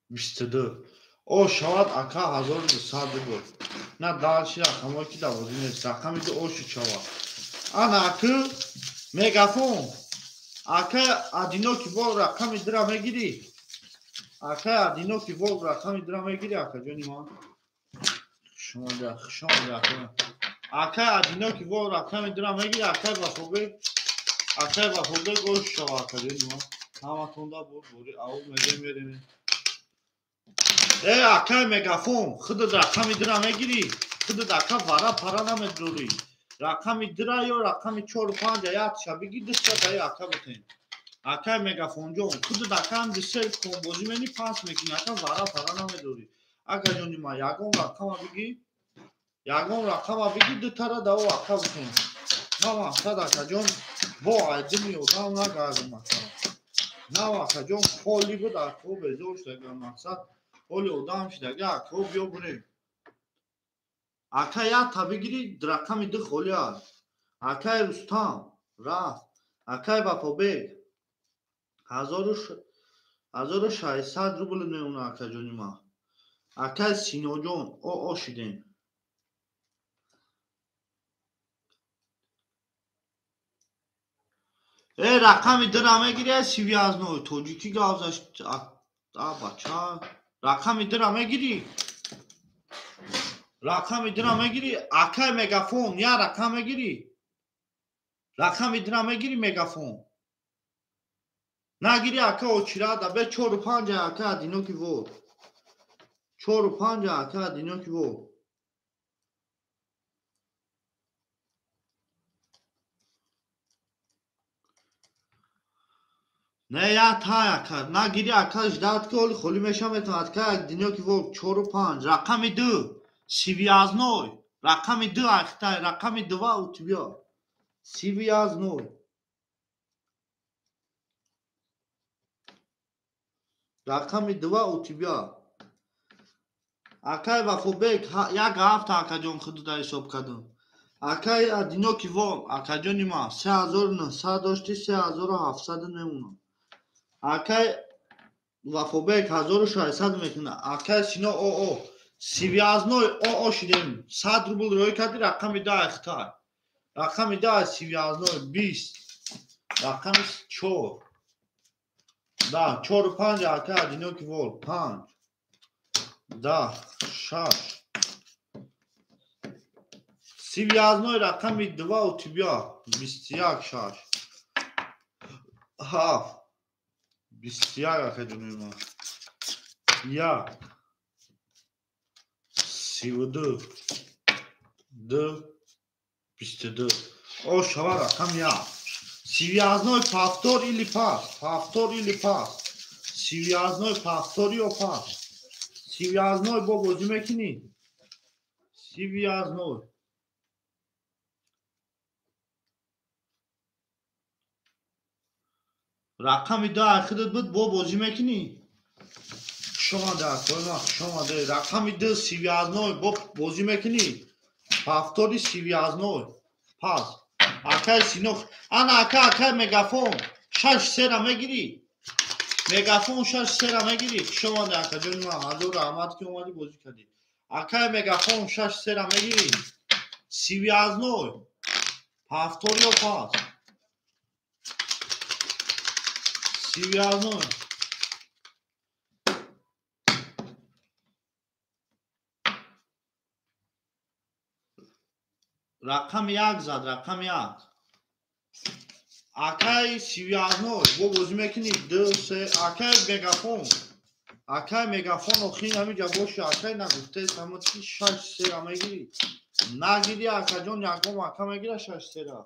22 او شود اکه 1200 روبل نه دالشی رقم که دوازی نیست رقم 2 او شود انا اکه مگافون اکه ادینوکی ول رقم درا میگیری اکه ادینوکی ول رقم درا میگیری اکه جونی ما شما در اکه ادینوکی ول رقم درا میگیری اکه وفوبه گوش شو اکه جونی ما همه تونده بوری او میریم اکه مگافون خود رقم درا میگیری خود اکه وارا پارا نمیدروری رقم درا یا رقم 4 و 5 یک شبیگی دسته دایی اکه بتین اکه مگافون جون خود اکه هم دسته کن بازی منی پاس میکنی اکه وارا پارا نمیدروری اکه جونی ما یگم رقم بگی دو تره دو اکه بتین نه مقصد اکه جون با عجمی ادام نگردم نه اکه جون خالی بود اکه بزرگ شده مقصد خالی ادام شده اکه بیا بریم اکه یک تا بگیری رقم 2 خالی است اکه رستم رفت اکه وفا بیگ 1600 روبل میمونه اکه جونی ما اکه سینا جون او شدیم رقم 2 نمیگیری سیوی از نوی توجیکی گازش بچه رقم 2 نمیگیری رقم 2 نمیگیری اکه مگافون یا رقم میگیری رقم 2 نمیگیری مگافون نگیری اکه اوچیرا دا به 4 و 5 اکه ادینوکی ول 4 و 5 اکه ادینوکی ول نه یا تا اکه نگیری اکه جداد که اولی خولی میشه میتون اکه ادینوکی ول 4 و 5 رقم 2 سیوی از نوی رقم 2 اکته رقم 2 اوتی بیا سیوی از نوی رقم 2 اوتی بیا اکه وفا بیگ یک هفته اکه جون خود در حساب کردم اکه ادینوکی ول اکه جونی ما 3900 داشتی 3700 نمونه اکه وفا بیگ 1600 میکنه اکه سینا او سیوی از نوی او شدیم 100 روبل روی کردی رقم 2 اختار رقم 2 سیوی از نوی 20 رقم 4 ده 4 و 5 اکه ادینوکی ول 5 10 6 سیوی از نوی رقم 2 اوتی بیا 21 6 7 21 اکه جونی ما 1 32 2 22 او شوا رقم 1 Связной повтор или пас? Повтор или пас? Связной повторио пас? Связной бо бозӣ мекунӣ? Связной. Рақами 2 ахират буд бо бозӣ мекунӣ? Хушомада, коина хушомада. Рақами 2 связной бо бозӣ мекунӣ? Повтори связной. Пас. Акай синох. Ана акай мегафон. 6 сера мегирӣ? Мегафон 6 сера мегирӣ? Хушомада акаҷони ман. Ҳазор раҳмат ки омадӣ бозӣ кардӣ. Акай мегафон 6 сера мегирӣ? Связной. Повторио пас. Связной. Рақами 1 зад, рақами 1. Акай связной бо бозӣ мекунӣ? 2 3 акай мегафон. Акай мегафон охин ҳамиҷа боши. Акай нагуфте самот ки 6 сера мегирӣ? Нагирӣ акаҷон, ягон ака мегира 6 сера.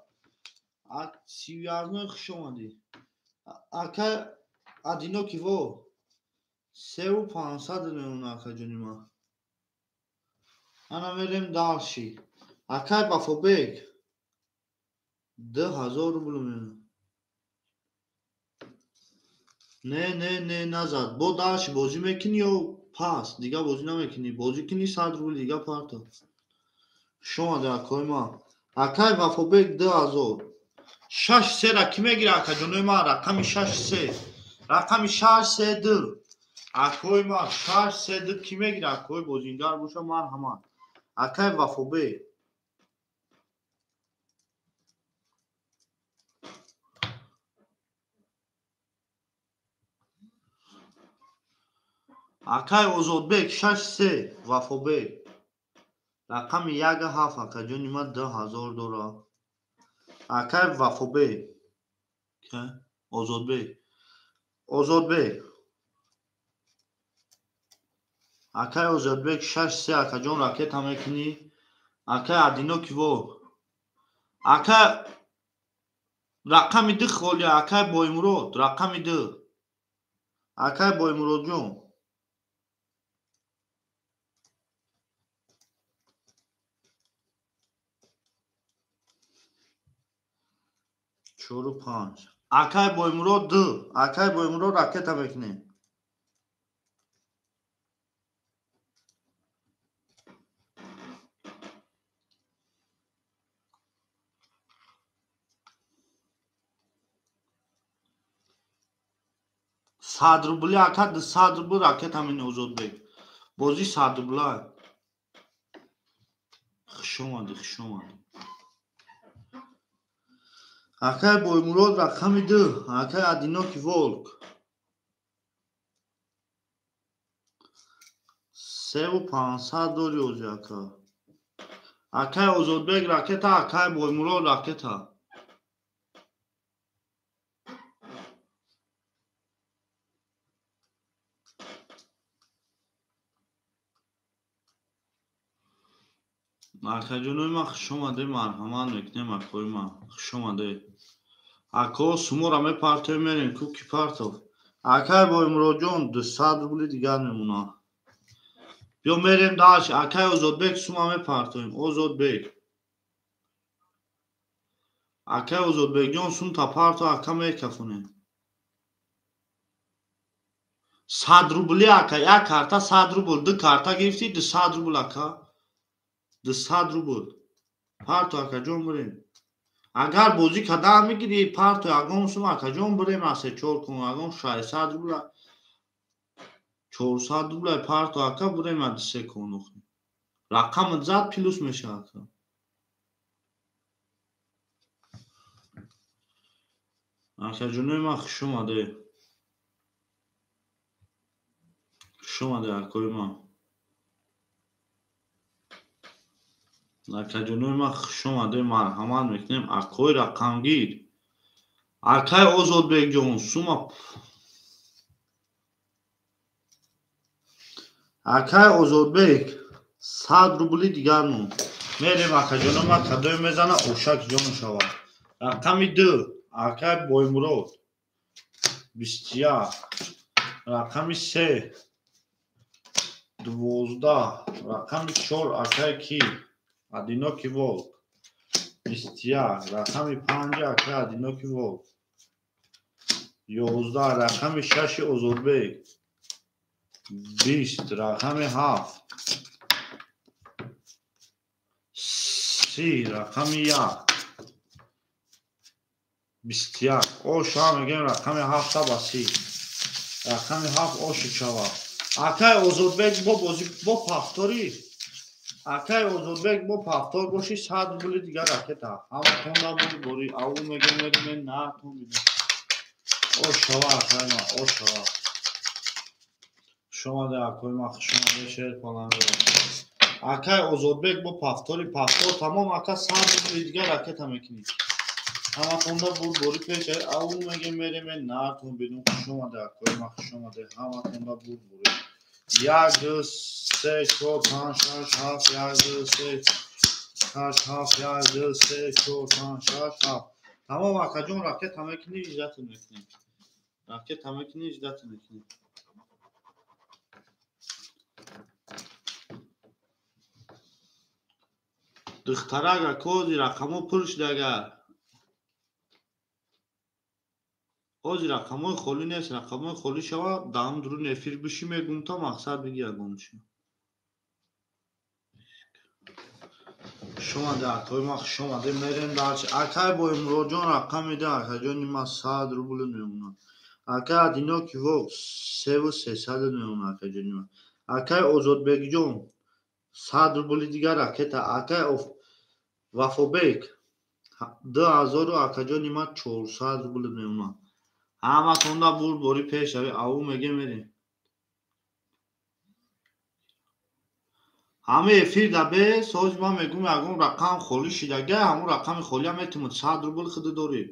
Связной хушомадӣ. Акай одиноки во 3500 мемона акаҷони ман. Ана мерем далши. Акай Вафобек 2000 рубл мемона. Не назад. Бо далши бозӣ мекунӣ ё пас? Дига бозӣ намекунӣ. Бозӣ кунӣ 100 рубли дига парто. Хушомада акои ман. Акай Вафобек 2000. 6 сера ки мегира акаҷонои ман? Рақами 63. Рақами 632. Акои ман 632 ки мегира? Акои бозингар боша марҳамат. Акай Вафобек. Акай Озодбек 63 Вафобек. Рақами 17 акаҷони ман 2000 дора. Акай Вафобек. Озодбек. Озодбек. Акай Озодбек 63 акаҷон ракета мекунӣ? Акай одиноки во. Акай рақами 2 холӣ. Акай Боимурод. Рақами 2. Акай Боимуродҷон. Чору 5. Акай Боимурод 2. Акай Боимурод ракета мекунӣ? Сад рубли ака 200 рубл ракета мене Озодбек. Бозӣ 100 рубла. Хушомадӣ, хушомадӣ. Акай Боимурод рақами 2. Акай одиноки волк 3500 дори ози ака. Акай Озодбек ракета. Акай Боимурод ракета. Акаҷонои ман хушомадӣ. Марҳамат мекунем акои ман. Хушомадӣ. Ако сумора мепартоем мерем ку ки партов. Акай Боимуродҷон 200 рубли дигар мемона. Бё мерем далш. Акай Озодбек сума мепартоем. Озодбек. Акай Озодбекҷон сумта парто ака мекафонем. 100 рубли ака. Як карта 100 рубл. Ду карта гирифтӣ 200 рубл ака. 200 рубл. Парто акаҷон бурем. Агар бозӣ кардам мегирӣ парто ягон сум акаҷон бурем асе 4 кун ягон 600 рубла 400 рубла парто ака бурем ад 3 кун. Рақамат зад плюс меша ака. Акаҷонои ман хушомадӣ. Хушомадӣ акои ман. Акаҷонои ман хушомадӣ. Марҳамат мекунем акои рақамгир. Акай Озодбекҷон сума. Акай Озодбек 100 рубли дигар мон. Мерем акаҷонои ман кадои мезана ошак ҷон шавад. Рақами 2. акай боймурод 21 рақами 3 12 рақами 4 акай ки одиноки волк 21 рақами 5 акай одиноки волк 11 рақами 6 озодбек 20 рақами 7 30 рақами 1 21 оша мегем рақами 7 ба 30 рақами 7 оши шава акай озодбек бо бозӣ бо пафторӣ акай озодбек бо пафтор боши 100 рубли дигар ракета ҳаматон набуди бори аву мегем мериме наатон бидем ошава акай ма ошава шомаде акой ма шомаде шер паланго акай озодбек бо пафтори пафтор тамом акай 100 рубли дигар ракета мекунӣ ҳаматонда буд бори пеш аву мегем мериме наатон бидем шомаде акой ма шомаде ҳаматонда буд бори 1 2 3 4 5 6 7 1 2 3 8 7 1 2 3 4 5 6 7 тамом акаҷон ракета мекунӣ иҷратин мекунӣ ракета мекунӣ иҷратин мекунӣ духтарага кози рақамо пурш дага ози рақамои холӣ нест рақамои холӣ шава даам дуруни эфир биши мегумта мақсад биги ягончи шомаде акой ма шомаде мерем дарчи акай бо имроҷон рақам мида акаҷони ма 100 рубли мемонад акай одиноки волк 3300 мемонад акаҷони ма акай озодбекҷон 100 рубли дигар ракета акай вафобек 2000 акаҷони ма 400 рубли мемонад ҳаматонда бур бори пешави аву мегем мерем ҳамаи эфир дабе сози ман мегум ягон рақам холӣ шидага ҳамун рақами холиам метавонад 100 рубли худи дорӣ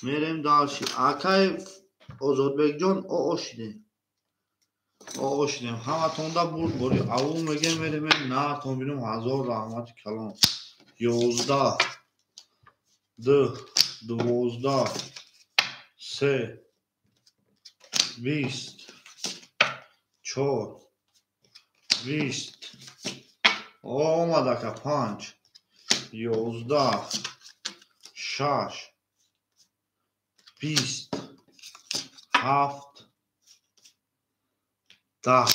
мерем далши акай озодбекҷон ошидем ошидем ҳаматонда бур бори аву мегем мерем наатон бинум 1000 раҳмати калон 11 2 12 3 20 4 20 омадака 5 11 6 20 7 10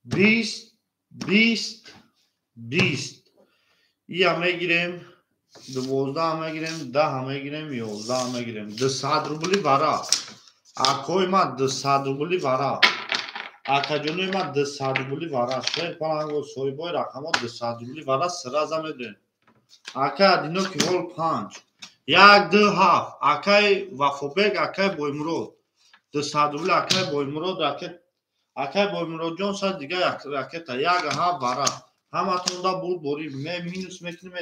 20 20 20 ия мегирем 12 мегирем 10 мегирем 11 мегирем 200 рубли вара акои ма 200 рубли вара акаҷонои ма 200 рубли вара шер паланго соҳибои рақамо 200 рубли вара сраза медем акай одиноки вол 5 1 2 7 акай вафобек акай боймурод 200 рубли акай боймурод ракет акай боймуродҷон сад дигар ракета 1 7 вара ҳаматонда буд бори минус мекунем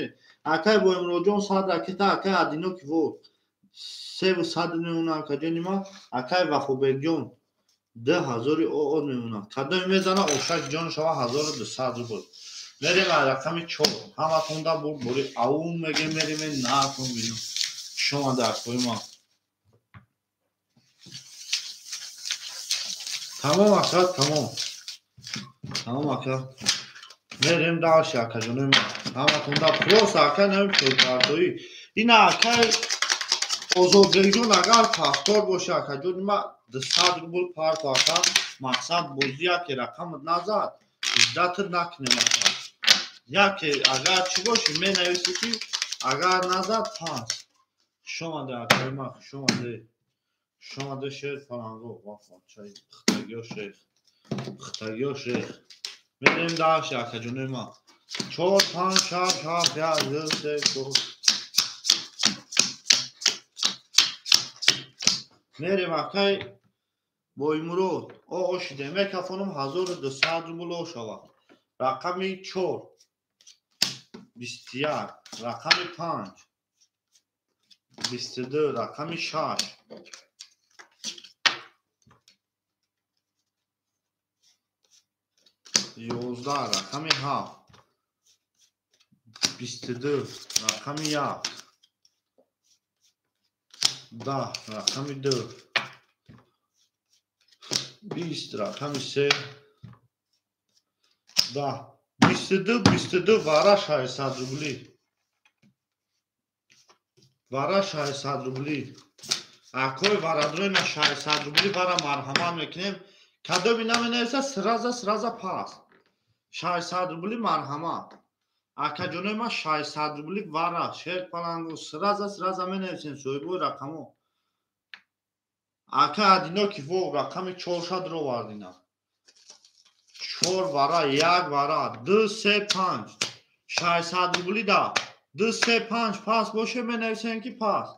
акай боймуродҷон 100 ракета акай одиноки вол 300 мемонад акаҷони ма акай вафобекҷон 2000 оо мемонад кадоми мезана ошакҷон шава 1200 рубл мерем рақами 4 ҳаматонда буд бори аву мегем мерем наатон бинем шомаде акои ма тамом ака тамом ака мерем далши акаҷонои ма ҳаматонда просто акай намепартоӣ ина акай озодбекҷон агар пафтор боша акаҷони ма 200 рубл парто ака мақсад бозӣ яке рақамат назад иҷратат накунем ака яке агар чӣ боши менависӣ ки агар назад пас шомаде акои ма шомаде шер паланго вафочаи хтагиё шех мерем далши акаҷонои ма 4 5 6 7 1 2 3 4 мерем акай боймурод ошидем мекафонам 1200 рубл ошава рақами 4 21 рақами 5 22 рақами 6 11 рақами 7 22 рақами 1 10 رقم 2 20 رقم 3 10 22 вара 600 рублей. Вара 600 рублей. Акой варадрои на 600 рублей вара марҳамат мекунем. Кадоми наменависа сраза пас. 600 рублей марҳамат. Акаҷонои ман 600 рублей вара шер палангу сраза менависем соҳибои рақамо. Ака адиноки во рақами 400 вардина. 4 вара 1 вара 2 3 5 600 рублей да 2 3 5 пас боше менависем ки пас.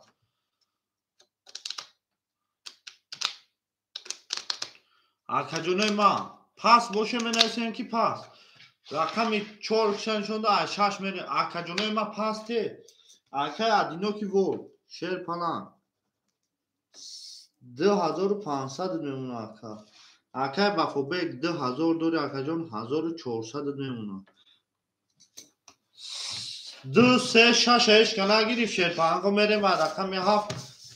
Акаҷонои ман пас боше менависем ки пас. Рақами 4 шонда 6 мере. Акаҷонои ман пас те. Ака адиноки во шер паланг 2500 мемуна ака. Акай Вафобек 2000 дори акаҷон 1400 мемуна. 2 3 6 ешка нагириф шерпанго мерем рақами 7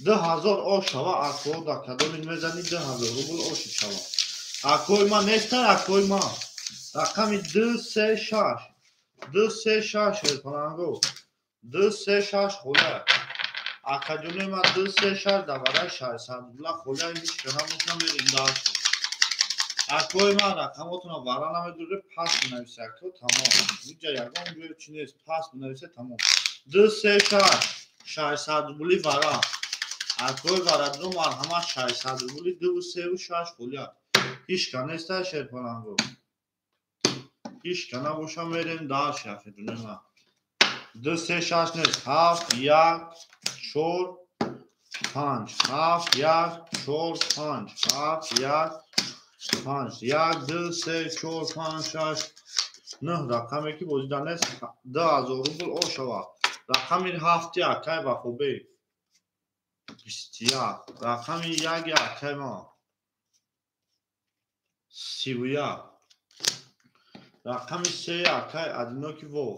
2000 ош шава ако да кадоми мезани 2000 рубл ош шава. Акой ма неста акой ма. Рақами 2 3 6 шерпанго 2 3 6 хола. Акаҷони ма 2 3 6 да вара 600 рубл хола иш канамуша мерем даш. Акой ма рақамотуна вара намедуре пас менависе ако тамом. Иҷа ягон ҷои чи нест пас менависе тамом. 2 3 600 рубли вара. Акой варадро марҳамат 600 рубли 2 3 6 холя. Иш канеста шерпананго. Иш канабоша мерем даш акаҷони ма. 2 3 6 нест 7 1 4 5 7 1 4 5 7 1 5 1 2 3 4 5 6 9 рақаме ки бозиданест 2000 рубл ошава. Рақами 7 акай Вафобек 21. Рақами 1 акай ма 31. Рақами 3 акай адиноки во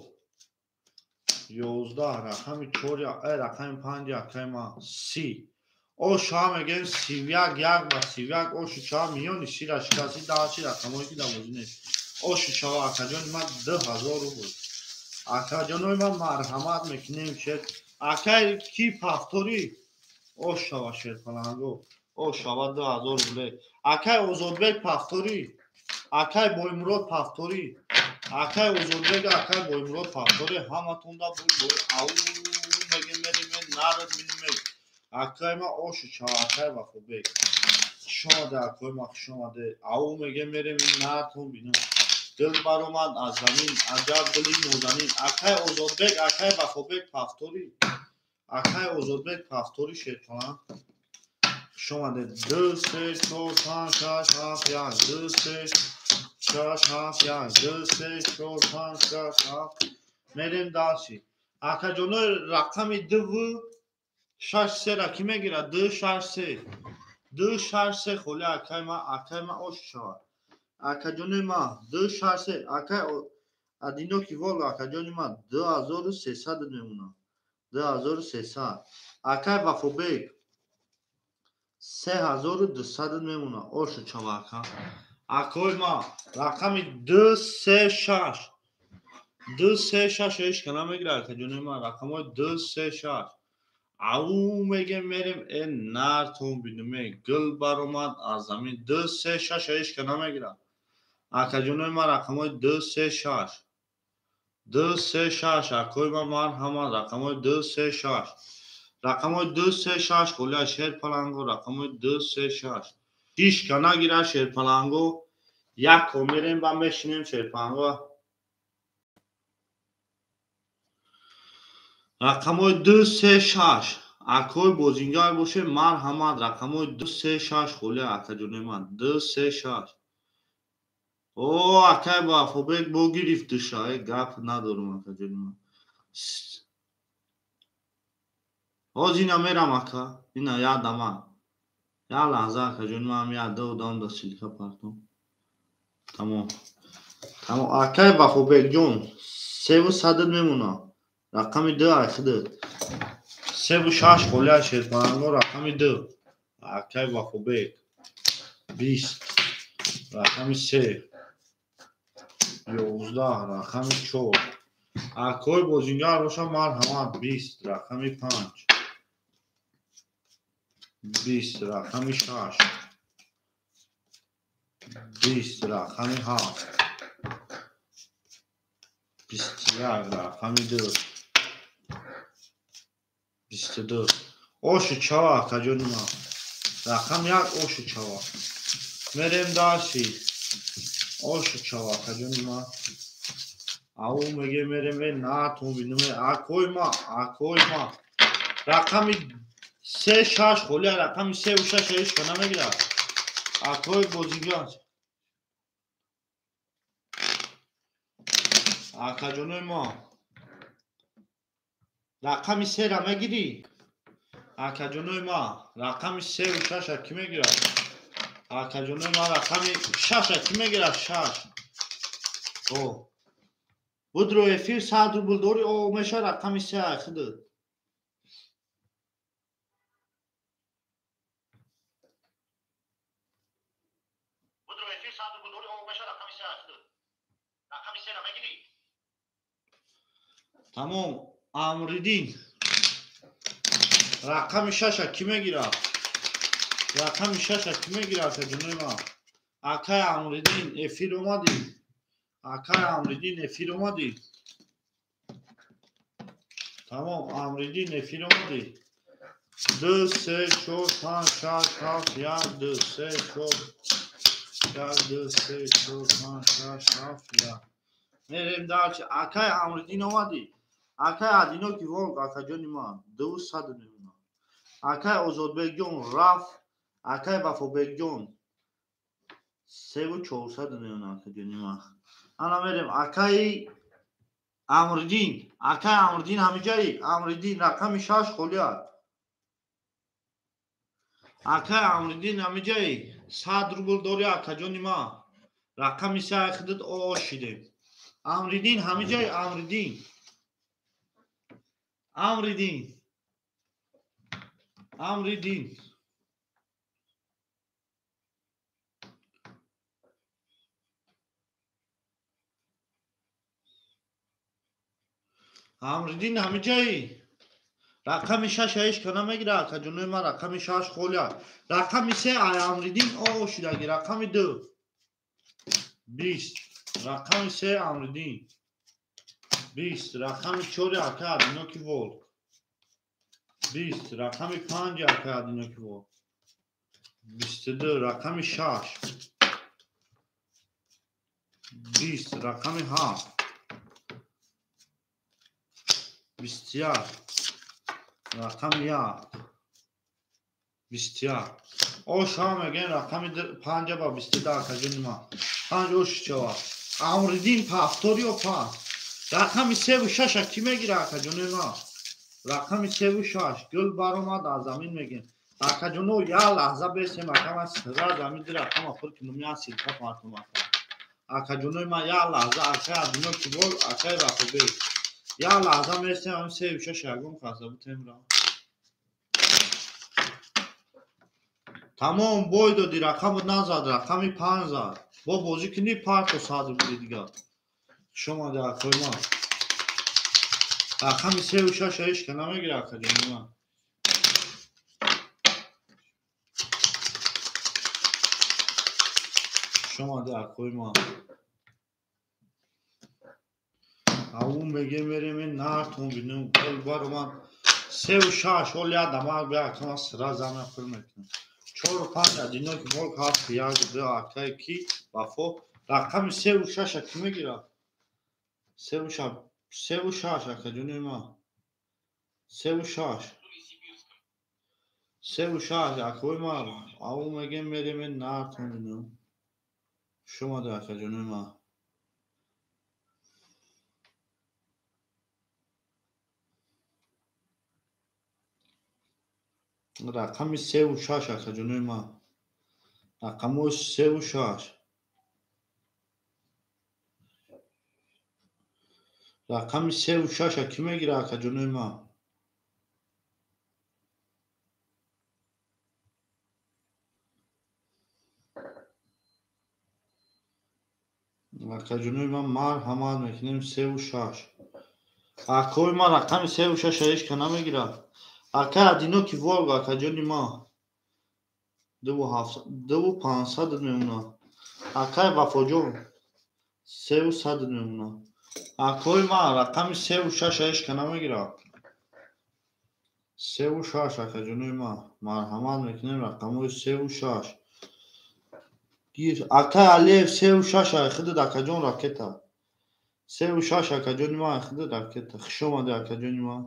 11. Рақами 4 рақами 5 акай ма 30. Оша мегем 31 1 ба 31 ош чава миёни шира шикаси даачи рақамое ки давозинес. Ош чава акаҷони ман 2000 рубл. Акаҷонои ман марҳамат мекунем шер. Акай ки пафтори ош шава шерпаланго. Ош шава 2000 рубле. Акай Озодбек пафтори. Акай Боймурод пафтори. Акай Озодбек акай Боймурод пафтори. Ҳаматонда бур ау мегем мерем нарад минем. Акай ма ош чава акай Вафобек. Шомаде акой ма хушомаде. Ау мегем мерем нартон бинам. Дил баромад аз замин аҷаб дили нозанин. Акай Озодбек акай Вафобек пафтори. Акай Озодбек пафтори шерпалан. Шомаде 2 3 4 5 6 7 1 2 3 6 7 1 2 3 4 5 6 7 мерем даши. Акаҷонои рақами 2 6 3 ки мегира 2 6 3 холи акай ма ош шава. Акаҷони ма 2 6 3 акай адиноки вол акаҷони ма 2300 мемуна. 2300. Акай Вафобек 3200 мемуна. Ош чава ака. Акой ма рақами 2 3 6 2 3 6 еш кана мегира акаҷони ма рақамои 2 3 6 ау мегем мерем нартон бинуме гул баромад аз замин 2 3 6 еш кана мегира акаҷонои ма рақамои 2 3 6 2 3 6 акои ма марҳамат рақамои 2 3 6 рақамои 2 3 6 холя шерпаланго рақамои 2 3 6 иш кана гира шерпаланго як комерем ба мешинем шерпаланго рақамои 2 3 6 акой бозингар боше марҳамат рақамои 2 3 6 холя акаҷонои ман 2 3 6 о акай Вафобек бо гирифт душа гап надорум акаҷони ман ҳоз ина мерам ака ина ядама я лаҳза акаҷони ман яда удам да силка партом тамом акай Вафобек ҷон 300 мемуна рақами 2 айхидат سه و شش خلیه شد پرنگو رقم دو اکای وفوبک 20 رقم سه 11 رقم 4 اکای بازیگر روشن مرحمت 20 رقم 5 20 رقم 6 20 رقم 7 21 رقم 2 22 اوش چاوا کجونی ما رقم 1 اوش چاوا مریم داشی اوش چاوا کجونی ما او میگه مریم نه تو بینم اکوی ما رقم 3 6 خلی رقم 3 و 6 ایش کنه میگیره اکوی بازیگر اکجونی ما رقم 3 را میگیری اکجونی ما رقم 3 و 6 کی میگیره اکجونی ما رقم 6 کی میگیره 6 او بود رو افیر صدر بلدوری او میشه رقم 3 خود تمام امریدین رقم 6 کی میگیره رقم 6 کی میگیره اکجونی ما اکای امریدین افیر اومدی اکای امریدین افیر اومدی تمام امریدین افیر اومدی 2 3 4 5 6 7 1 2 3 4 2 3 4 5 6 7 1 میریم دارچ اکای امریدین اومدی اکای ادینو کی ولگ اکجونی ما 200 نمیدونم اکای آزادبک جون رفت اکای وفابک جون 3 و 400 نمیدونم اکجونی ما انا میریم اکای امریدین همینجایی امریدین رقم 6 خلیات اکای امریدین همینجایی 100 روبل داری اکجونی ما رقم 3 خودت آشیده امریدین همینجایی امریدین همینجایی رقم 6 ایش کنه میگیره اکجونی ما رقم 6 خلیات رقم 3 امریدین آشیده رقم 2 20 رقم 3 امریدین 20 رقم 4 اکای ادینو کی ولگ 20 رقم 5 اکای ادینو کی ولگ 22 رقم 6 20 رقم 7 21 رقم 1 21 او شام میگن رقم 5 با 22 اکجونی ما 5 اوش چوا امریدین پافتوری و 5 رقم 3 و 6 کی میگیره اکجونی ما رقم 3 و 6 گل برآمد از زمین میگن اکجونو یا لحظه بیسیم اکم از سر زمین دی رقم آخر که نمی سیلکا پارتم اکجونو ما یا لحظه اکای ادینو کی بول اکای وفابک یا لحظه میسیم هم 3 و 6 یگم خواهده بود تیم تمام بوی دادی رقم نزد رقم 5 زد با بازی که نی پارت و صادر بودی دیگه شما در اکای ما رقم 3 و 6 ایش که نمیگیره اکجونی ما شما در اکای ما او میگه میریم این نارتون بینیم گل برمان 3 و 6 اولیا دماغ بیا کما سرا زمین پر میکنه 4 و 5 ادینو که ولگ هست 1 2 اکای کی وفو رقم 3 و 6 کی میگیره 3 و 6 3 و 6 اکجونی ما 3 و 6 3 و 6 اکوی ما او میگه میریم این نارتون بینیم شما در اکجونی ما رقم 3 و 6 اکجونی ما رقم 3 و 6 رقم 3 و 6 کی میگیره اکجونی ما акаҷонои ман марҳамат мекунем 36. акои ман рақами 36 ҳечка намегирад. ака одиноки волга акаҷони ман 2500 мемонад. акай вафоҷон 300 мемонад. акои ман рақами 36 ҳечка намегирад. 36 акаҷонои ман марҳамат мекунем рақамои 36. гир акай алиев 36 айхидид акаҷон ракета 36 акаҷони ман айхидид ракета хушомаде акаҷони ман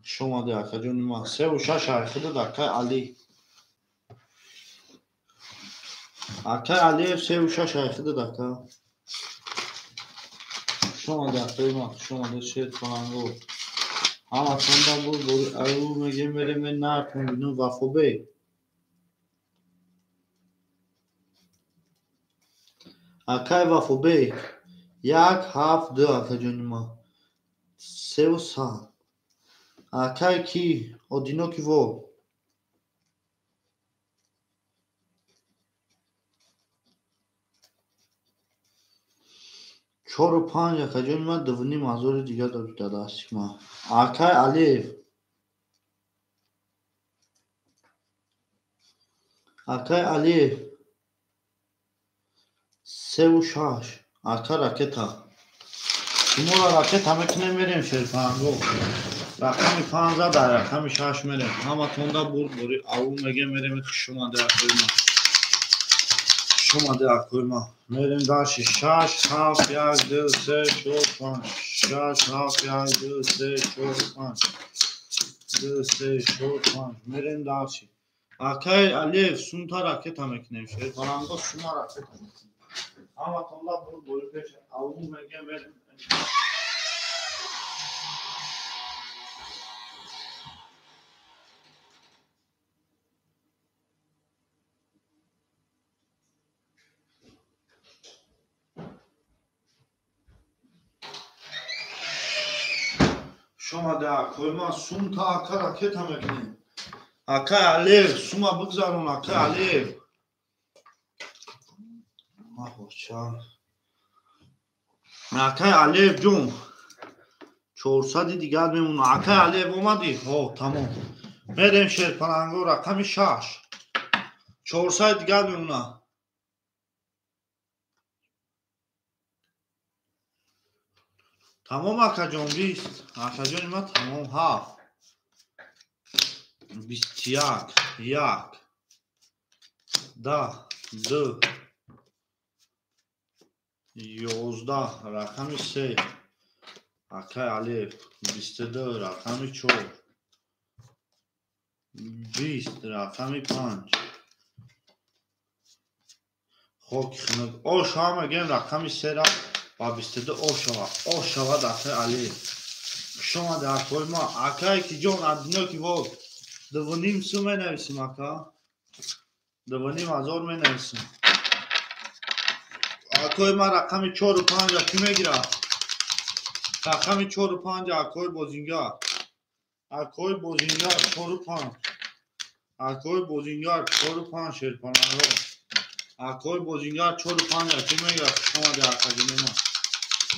хушомаде акаҷони ман 36 айхидид акай али акай алиев 36 айхидид ака хушомаде акаи ман хушомаде шерпанангу ҳаматонда бур аю мегем мерем наркун бину вафобек акай вафобек 172 акаҷони ман 300. акай ки одиноки во 45 акаҷони ман 2500 дига дода дастик ман. акай алиев акай алиев 36 ака ракета шуморо ракета мекунем мерем шерпанангу рақами 15 дар рақами 6 мерем ҳаматонда бурбори аву мегем мерем хушомаде акои ман хушомаде акои ман мерем даши 6 7 1 2 3 4 5 6 7 1 2 3 4 5 2 3 4 5 мерем даши акай алиев сунта ракета мекунем шерпанангу шума ракета мекунем ҳаматонда бурбори пеш аву мегем мерем шомаде акои ман сумта ака ракета мекунем акай алиев сума бигзарон акай алиев акай алиев ҷон 400 дигар мемонад акай алиев омадӣ ҳо тамом мерем шерпанангу рақами 6 400 дигар мемонад тамом акаҷон 20 акаҷони ман тамом 7 21 1 10 2 11 рақами 3 акай алиев 22 рақами 4 20 рақами 5 хоки хунук ошава мегем рақами 3 ва 22 ош шавад акай алиев хушомаде акои ман акай киҷон адиноки вол 2.5 сум менависим ака 2.5 менависим акои ман рақами 4 ки мегирад рақами 4 акои бозингар акои бозингар 4 акои бозингар 4 шерпанангу акои бозингар 4 ки мегирад хушомаде акаҷони ман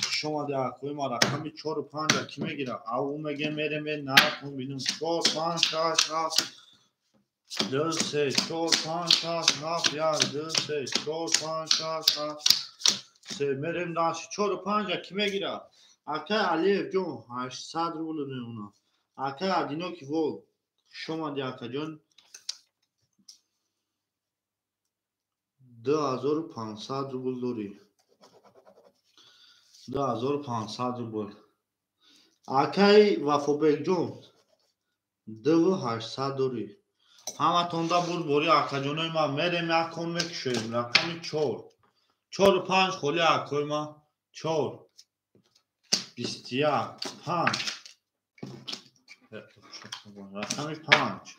хушомаде акои ман рақами 4 ки мегирад аву мегем мерем наркун бинум 4 5 6 7 2 3 4 5 6 7 1 2 3 4 5 6 7 3 мерем даши 4 ки мегирад акай алиев ҷон 800 рубл мемонад акай адиноки вол хушомаде акаҷон 2500 рубл дорӣ 2500 рубл акай вафобек ҷон 2800 дорӣ ҳаматонда бурбори акаҷонои ман мерем якон мекушем рақами 4 4 5 холи акои ман 4 21 5 рақами 5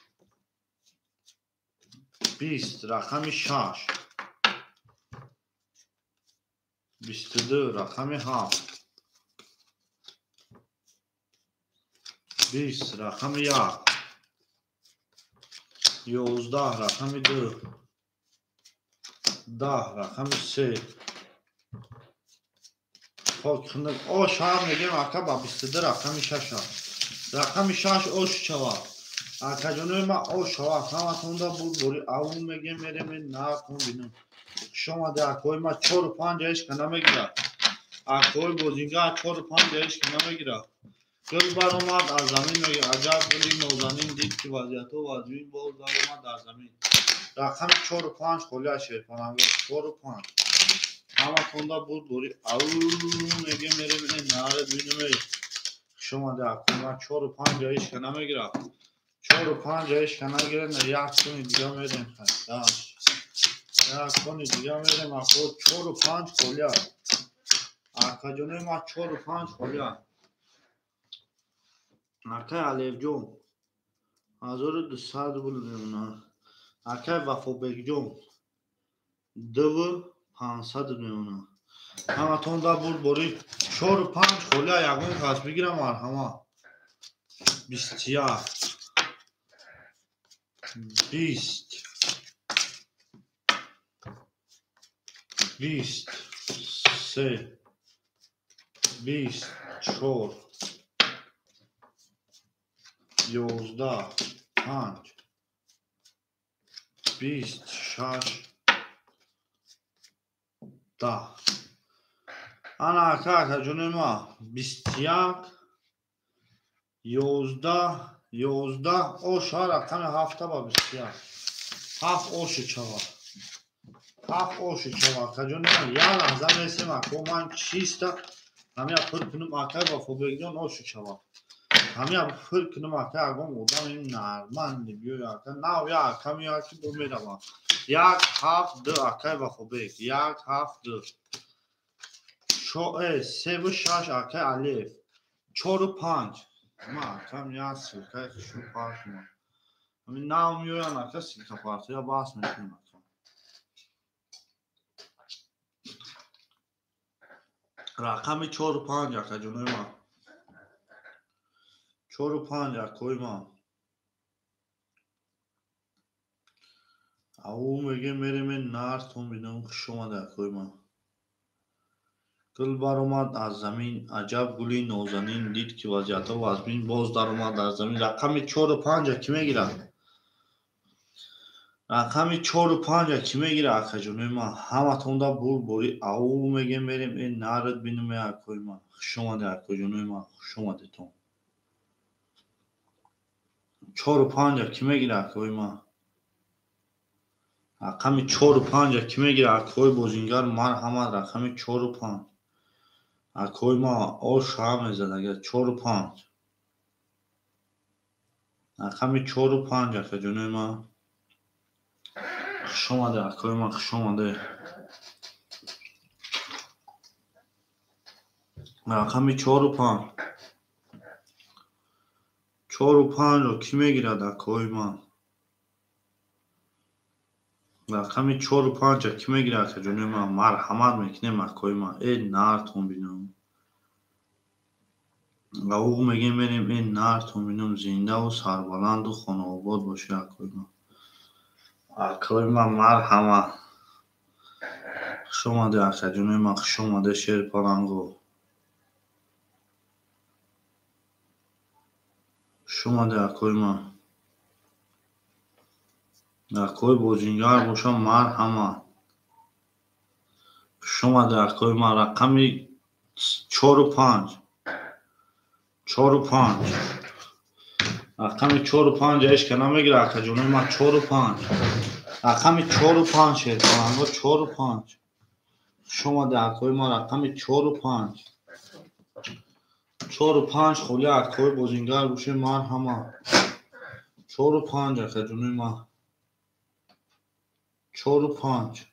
20 рақами 6 22 рақами 7 20 рақами 1 11 рақами 2 10 рақами 3 پاک خندم او شام میگیم آقا با 22 رقم 6 رقم 6 او شوا آقا جونم ما او شوا همتون دا بود بری او میگیم میریم نه کن بینم شما ده کوی ما 4 و 5 ایش کنه میگیره اکوی بوزینگا 4 و 5 ایش کنه میگیره گل بر اومد از زمین میگه عجب گلی نوزنین دید که وضعیت و وضعین باز در اومد در زمین رقم 4 و 5 خلیه شیرپانم 4 و 5 همه تونده بود بوری او میگه میره بینه نهاره بینه شما در کنه 4 و 5 ایش کنه میگیره 4 و 5 ایش کنه گیره نه یک کنی دیگه میریم یک کنی دیگه میریم اکو 4 و 5 خلیه اکا جونه ما 4 و 5 خلیه اکا علیف جون 1200 میمونه اکا وفا بیگ جون 2500 میمونه همه تونده بود بوری 4 و 5 خلیه یکون خواست بگیرم مرحمه 21 20 23 24 11 5 26 10 انا اکا جون ما 21 11 او شهر رقم 7 با 21 7 اوش چوا 7 اوش چوا کجون ما یا لحظه میسیم اکو من چیستا همه پر کنم اکا با فوبیگون اوش چوا همه پر کنم اکا اگم بودم این نرمن بیو اکا ناو یا اکا میاد که بو میدم 1 7 2 اکا با فوبیگ 1 7 2 شو 3 و 6 اکا الف 4 و 5 ما کم یاسی که شو پاش ما همین ناو میویان اکا سیلکا پارتی یا باس میکنم رقم 4 و 5 اکا جونوی ما 4 و 5 اکوی ما او میگه میریم نارتون بینم شما در اکوی ما گل بر اومد از زمین عجب گلی نوزنین دید که وضعیت و وزمین باز در اومد در زمین رقم 4 و 5 کی میگیره رقم 4 و 5 کی میگیره اکا جونوی ما همه تونده بوری او میگه میریم این نارد بینم اکوی ما شما در اکوی جونوی ما شما دیتون 4 و 5 کی میگیره اکوی ما رقم 4 و 5 کی میگیره اکوی بوزینگر مرحمت رقم 4 و 5 اکوی ما اوش هم میزد اگر 4 و 5 رقم 4 و 5 اکا جونوی ما شما ده اکوی ما شما ده رقم 4 و 5 4 و 5 رو کی میگیرد اکوی ما رقم 4 و 5 کی میگیره اکا جونوی ما مرحمت میکنیم اکوی ما ای نارتون بینم او میگه میریم این نارتون بینم زنده و سربلند و خانه آباد باشه اکوی ما اکوی ما مرحمت شما ده اکا جونوی ما شما ده شیر پالنگو شما ده اکوی ما اکوی بوزینگر باشه مرحمت شما ده اکوی ما رقم 4 و 5 4 و 5 رقم 4 و 5 ایش کنه میگیره اکا جونوی ما 4 و 5 رقم 4 و 5 شیر پالنگو 4 و 5 شما ده اکوی ما رقم 4 و 5 4 و 5 خلی اکوی بوزینگر باشه مرحمت 4 و 5 اکا جونوی ما 4 و 5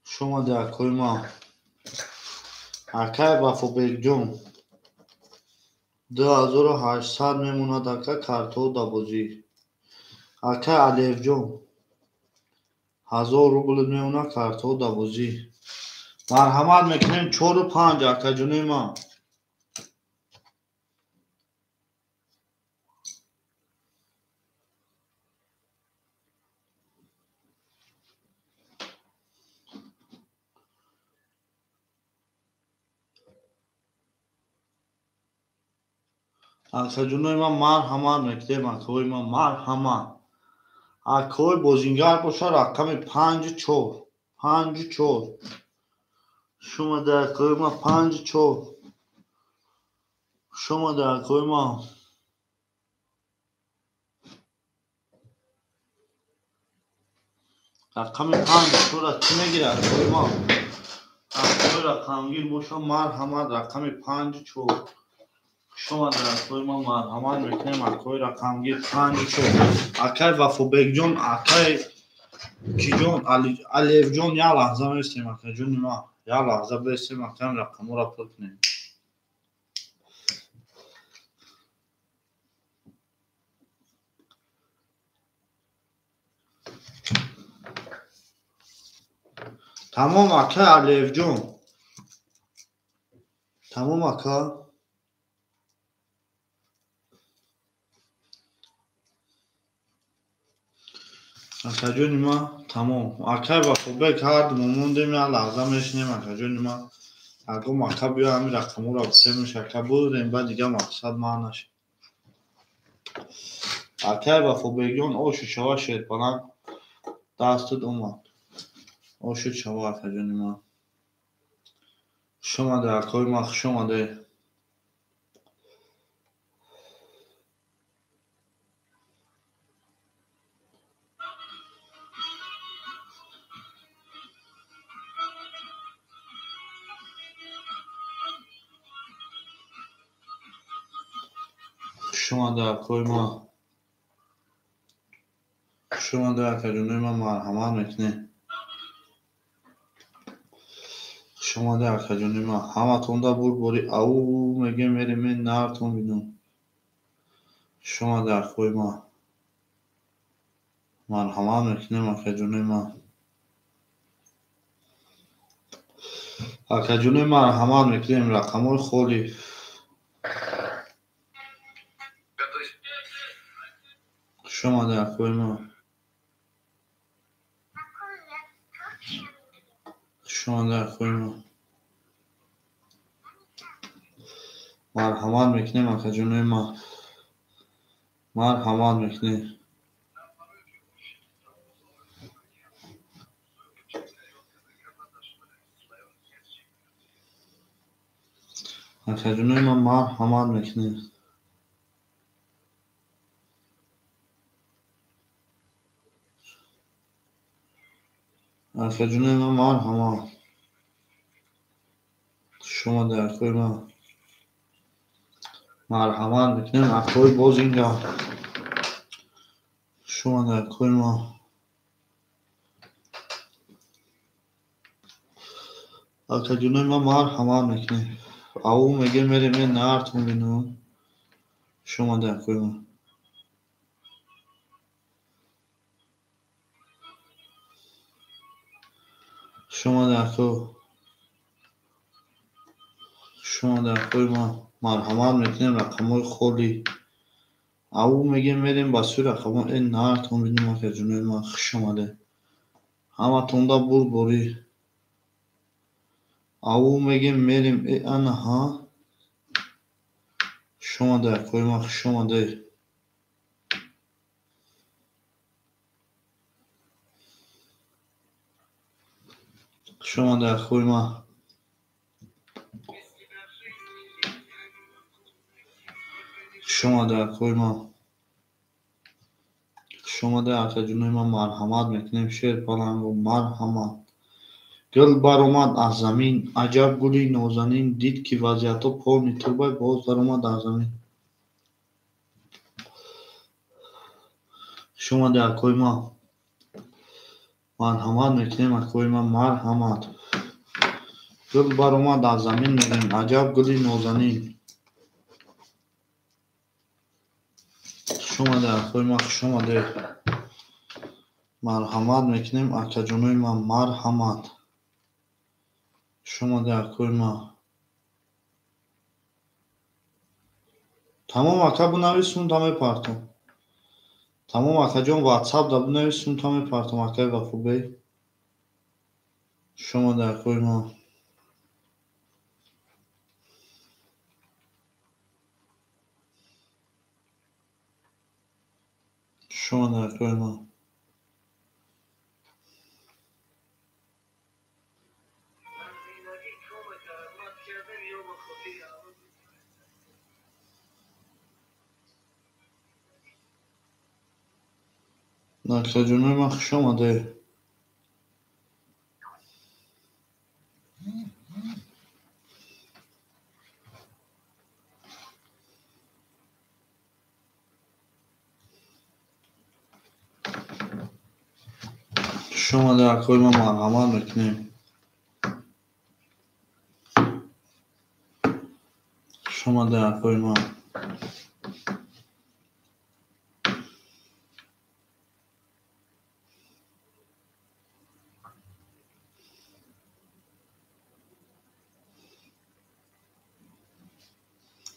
شما ده اکوی ما اکای وفا بیگ جون 2800 میموند اکا کارتو دا بوزی اکا علیف جون 1000 روبل میمونه کارتو دا بوزی مرحمت میکنیم 4 و 5 اکا جونوی ما акаҷонои ман марҳамат мекунем, акаҳои ман марҳамат. Акаҳои бозингар боша рақами 5-4. 5-4. Шумода акаҳои ман 5-4. Шумода акаҳои ман рақами 5-4-ро чӣ мегирад акаҳои ман? акаҳои рақамгир боша марҳамат рақами 5-4. Шумода акаҳои ман марҳамат мекунем, акаҳои рақамгир 5-4. акаи Вафобекҷон, акаи киҷон, Алиевҷон, як лаҳза меистем акаҷони ман. Як лаҳза баистем, акаи рақамҳоро пур кунем. Тамом ака Алиевҷон. Тамом ака. акаҷони ман тамом. акаи Вафобек ҳарду момондем, як лаҳза мешинем акаҷони ман. ягон ака биё ҳамин рақамҳоро бисемеш ака бурдем, баъд дига мақсад ман нашад. акаи Вафобекҷон ошу шава шербаланд дастут омад. ошу шава акаҷони ман. хушомаде акаҳои ман, хушомаде. хушомаде акаҳои ман. хушомаде акаҷонои ман марҳамат мекунем. хушомаде акаҷонои ман. ҳаматонда бурборӣ ау мегем мерем мен нартон бинум. хушомаде акаҳои ман. марҳамат мекунем акаҷонои ман. акаҷонои марҳамат мекунем рақамҳои холи. хушомаде акаҳои ман. хушомаде акаҳои ман. марҳамат мекунем акаҷонои ман. марҳамат мекунем. акаҷонои ман марҳамат мекунем. акаҷонои ман марҳамат. хушомаде акаҳои ман. марҳамат мекунем акаҳои бозингар. хушомаде акаҳои ман. акаҷонои ман марҳамат мекунем. ау мегем мерем мен нартон бинум. хушомаде акаҳои ман. хушомаде акаҳо. хушомаде акаҳои ман. марҳамат мекунем рақамҳои холи. ау мегем мерем ба сӯи рақамҳо нартон бинум акаҷонои ман. хушомаде. ҳаматонда бурборӣ. ау мегем мерем анаҳа. хушомаде акаҳои ман. хушомаде. хушомаде акаҳои ман. хушомаде акаҳои ман. хушомаде акаҷонои ман марҳамат мекунем шербаландо марҳамат. гул баромад аз замин, аҷаб гули нозанин, дид ки вазъиятҳо по метурбай боз даромад аз замин. хушомаде акаҳои ман. марҳамат мекунем акаҳои ман марҳамат. гул баромад аз замин мегӯем аҷаб гули нозанин. хушомаде акаҳои ман. хушомаде. марҳамат мекунем акаҷонои ман марҳамат. хушомаде акаҳои ман. тамом ака бинависум та мепартом. тамом акаҷон ватсап да бинависум та мепартом акаи Вафобек. хушомаде акаҳои ман. شما در کار ما نکته جنوب ما خوش آمده. شما در کار ما مرحمت میکنیم. شما در کار ما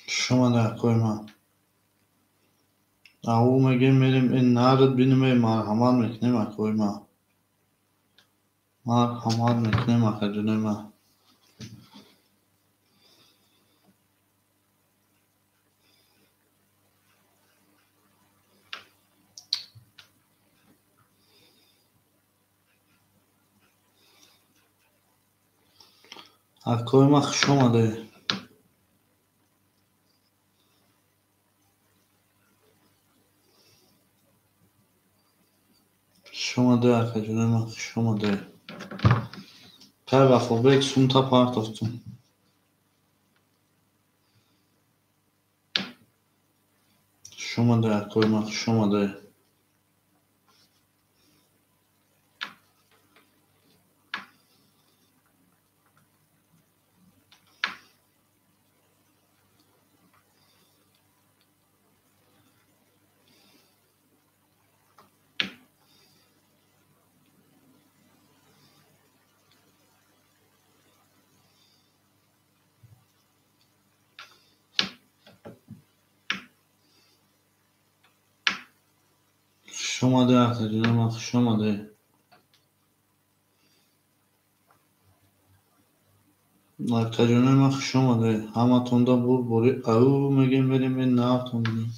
شما در کار ما او میگیم میریم این نرد بینیم مرحمت میکنیم اکوی ما مرحمت میکنیم اکجنوی ما اکوی ما خوش آمده. شما در اکجنوی ما خوش آمده. پر وفا بیک سون تا پارت افتون. شما در اکوی ما خوش آمده. شما در اکجنوی ما خوش آمده. اکجنوی ما خوش آمده. همه تونده بور بوری او میگیم بریم این نرتون بینیم.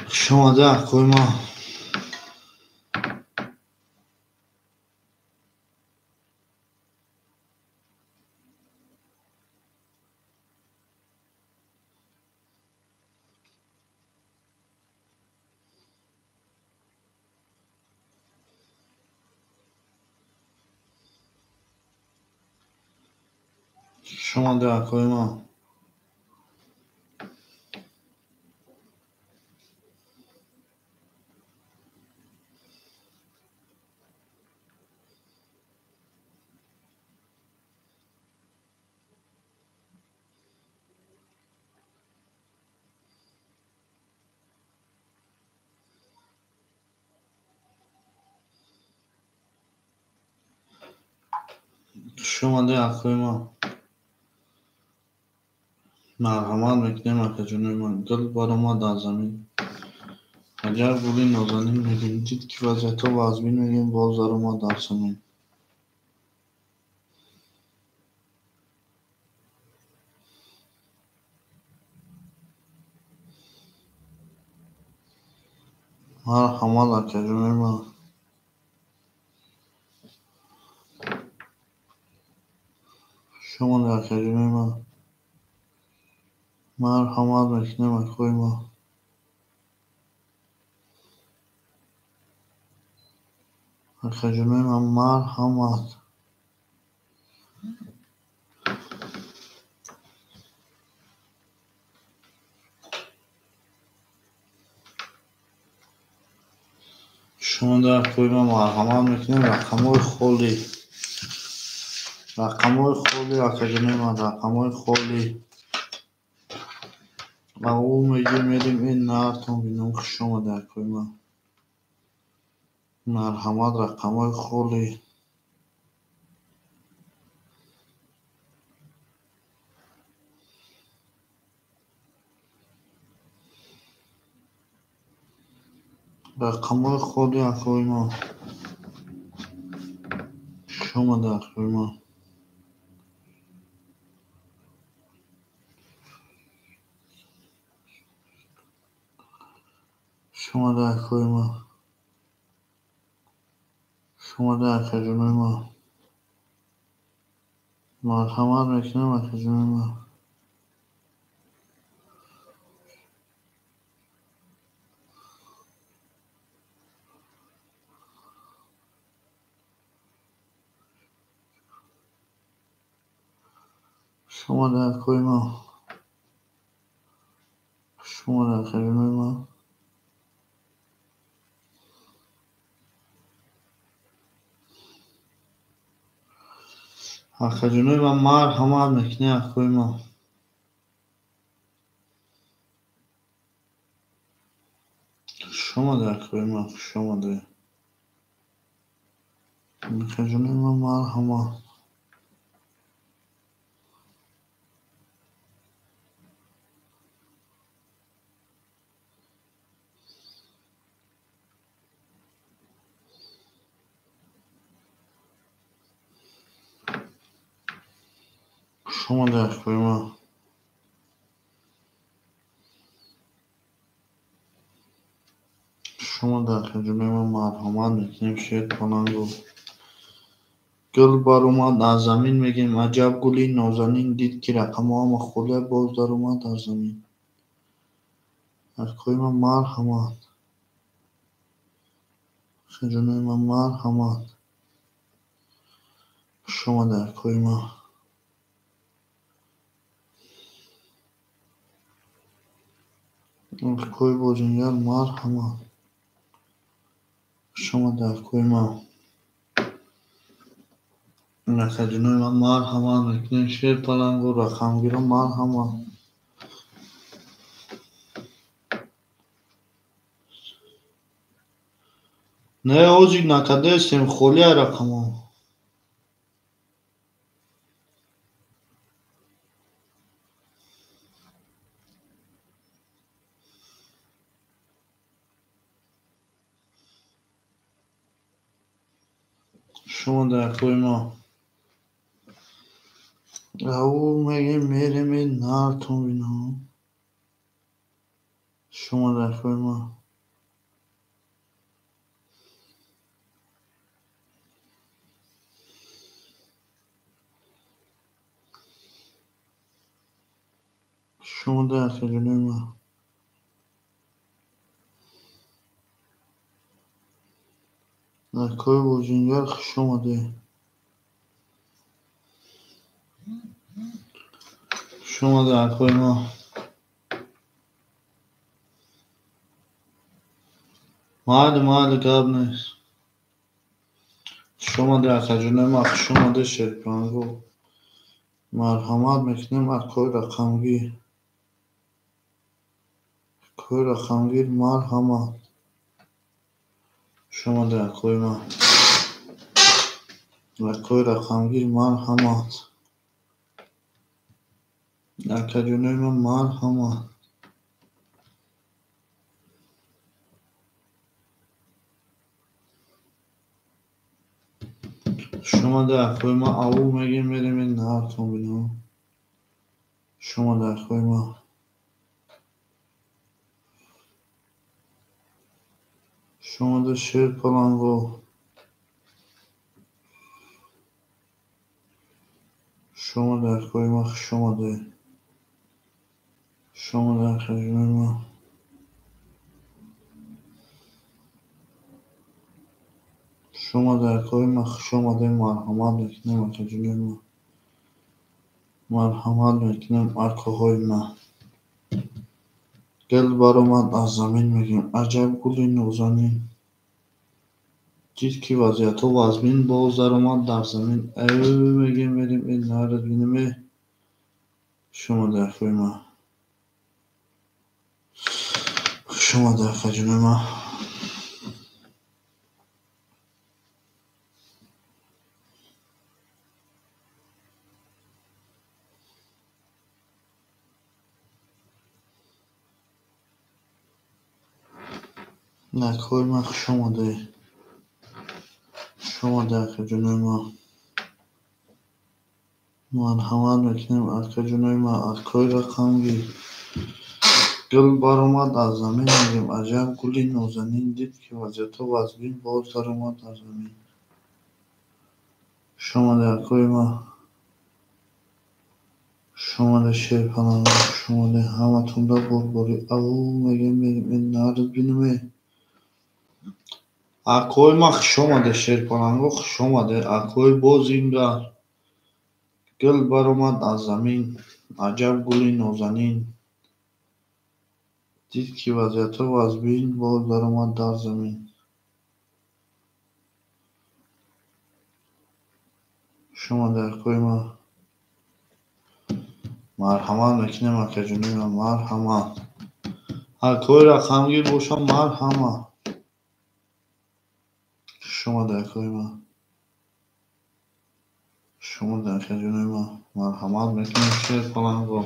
شما در اکوی ما شما در اکوی ما شما در اکوی ما مرحمت میکنیم اکجنوی ما دل بار ما در زمین اگر بودی نازنین میگیم دید که وضعیت ها وزبین میگیم باز در ما در زمین مرحمت اکجنوی ما شما در اکجنوی ما مرحمت میکنیم اکوی ما اکجنوی ما مرحمت شما در اکوی ما مرحمت میکنیم رقمای خولی اکجنوی ما رقمای خولی او میگیم میریم این نرتون بینیم. شما در اکوی ما مرحمت رقمای خولی رقمای خولی اکوی ما شما در اکوی ما شما در کوی ما، شما در خجونه ما، مرحمت میکنم خجونه ما. شما در کوی ما، شما در خجونه ما، خجونه ما مرحمت میکنم کوی ما. شما در کوی ما، شما در خجونه ما مرحمت. شما در کوی ما، شما در خجونه ما مرحمت میکنیم شیر کننگو. گل بر اومد از زمین میگیم عجب گلی نازنین، دید که رقم آم خوله باز در اومد از زمین. در کوی ما مرحمت، خجونه ما مرحمت. شما در کوی ما، کوی بوجنگر مرحمت. شما در کوی ما، خجونه ما مرحمت میکنیم شیر پلنگو رقمگیرا مرحمت. نه اوزی نکده استیم خولی رقم آم. شما در کوی ما، او میگیم میریم این نارتون بینو. شما در کوی ما، شما در خجونه ما، در کوی بوجنگر شما در. شما در کوی ما، مال گاب نیست. شما در خجونه ما، شما در شرپانگو مرحمت میکنیم از کوی رقمگیر. کوی رقمگیر مرحمت. شما در کوی ما، در کوی رقمگیر مرحمت. در خجونه ما مرحمت. شما در کوی ما، او میگیم میریم این نهارتون بینو. شما در کوی ما، شما در شیر پلنگو. شما در کوی ما، شما در. شما در خجونه ما، شما در کوی ما، شما در مرحمت میکنیم از خجونه ما. مرحمت میکنیم از کوی ما. گل بر اومد از زمین میگیم عجب گلی نازنین، دید که وضعیت و وزمین باز در اومد در زمین. او میگیم میریم این نهارت بینیم. شما در کوی ما، شما در خجونه ما، در کوی ما، شما در. شما در خجونه ما مرحمت میکنیم از خجونه ما، از کوی رقمگیر. گل برآمد از زمین میگیم عجب گلی نازنین دید که وضعیت وزبین باز در اومد از زمین شماده کوی ما شماده شیر پناهی شماده همتون da بربری او میگیم میریم این نرد بینمه اکوی ما شماده شیر پناهی شماده اکوی بازینگر گل برآمد از زمین عجب گلی نازنین دید که وضعیت وزبین باز در اومد در زمین شماده کوی ما مرحمت میکنیم اکا جونیم مرحمت اکوی رقمگیر باشم مرحمت شما در کوی ما شما در اکا جونیم مرحمت میکنیم شیر پلنگو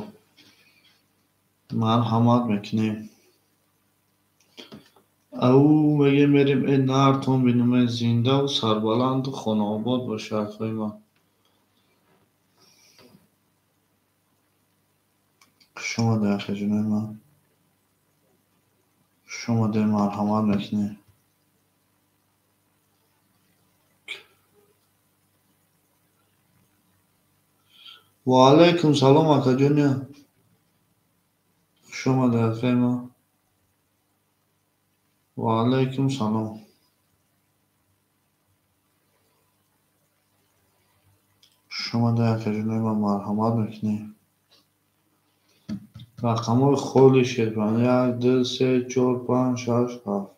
مرحمت میکنیم او میگه میریم این نرتون بینیم زنده و سربلند و خانه آباد باشه اکوی ما شما در اکا جونیم شما در مرحمت میکنیم و علیکم سلام اکا جونیم شما در اکوی ما و علیکم سلام شما در اکا جونیم مرحمت میکنیم رقم های خیلی شیرپناه 1 2 3 4 5 6 7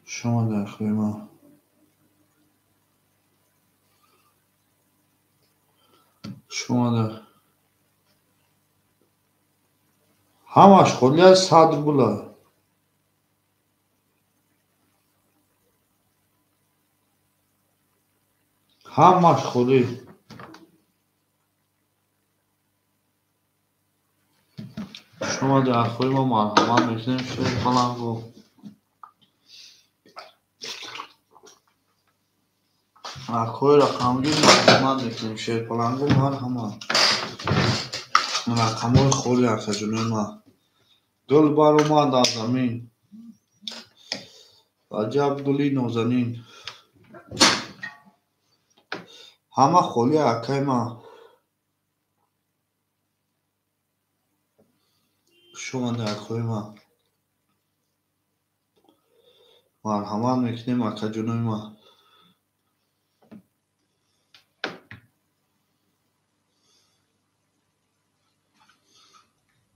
شما در خوی ما شما در همش خیلی از صدر بولا همش خیلی شما در خوی ما مرحمت میکنیم شیر پلنگو اکوی رقمگیر مرحمت میکنیم شیر پلنگو مرحمت رقم های خیلی اکا جونی ما گل برآمد از زمین عجب گلی نازنین همه خیلی اکای ما شما در خوی ما مرحمت میکنیم اکا جونی ما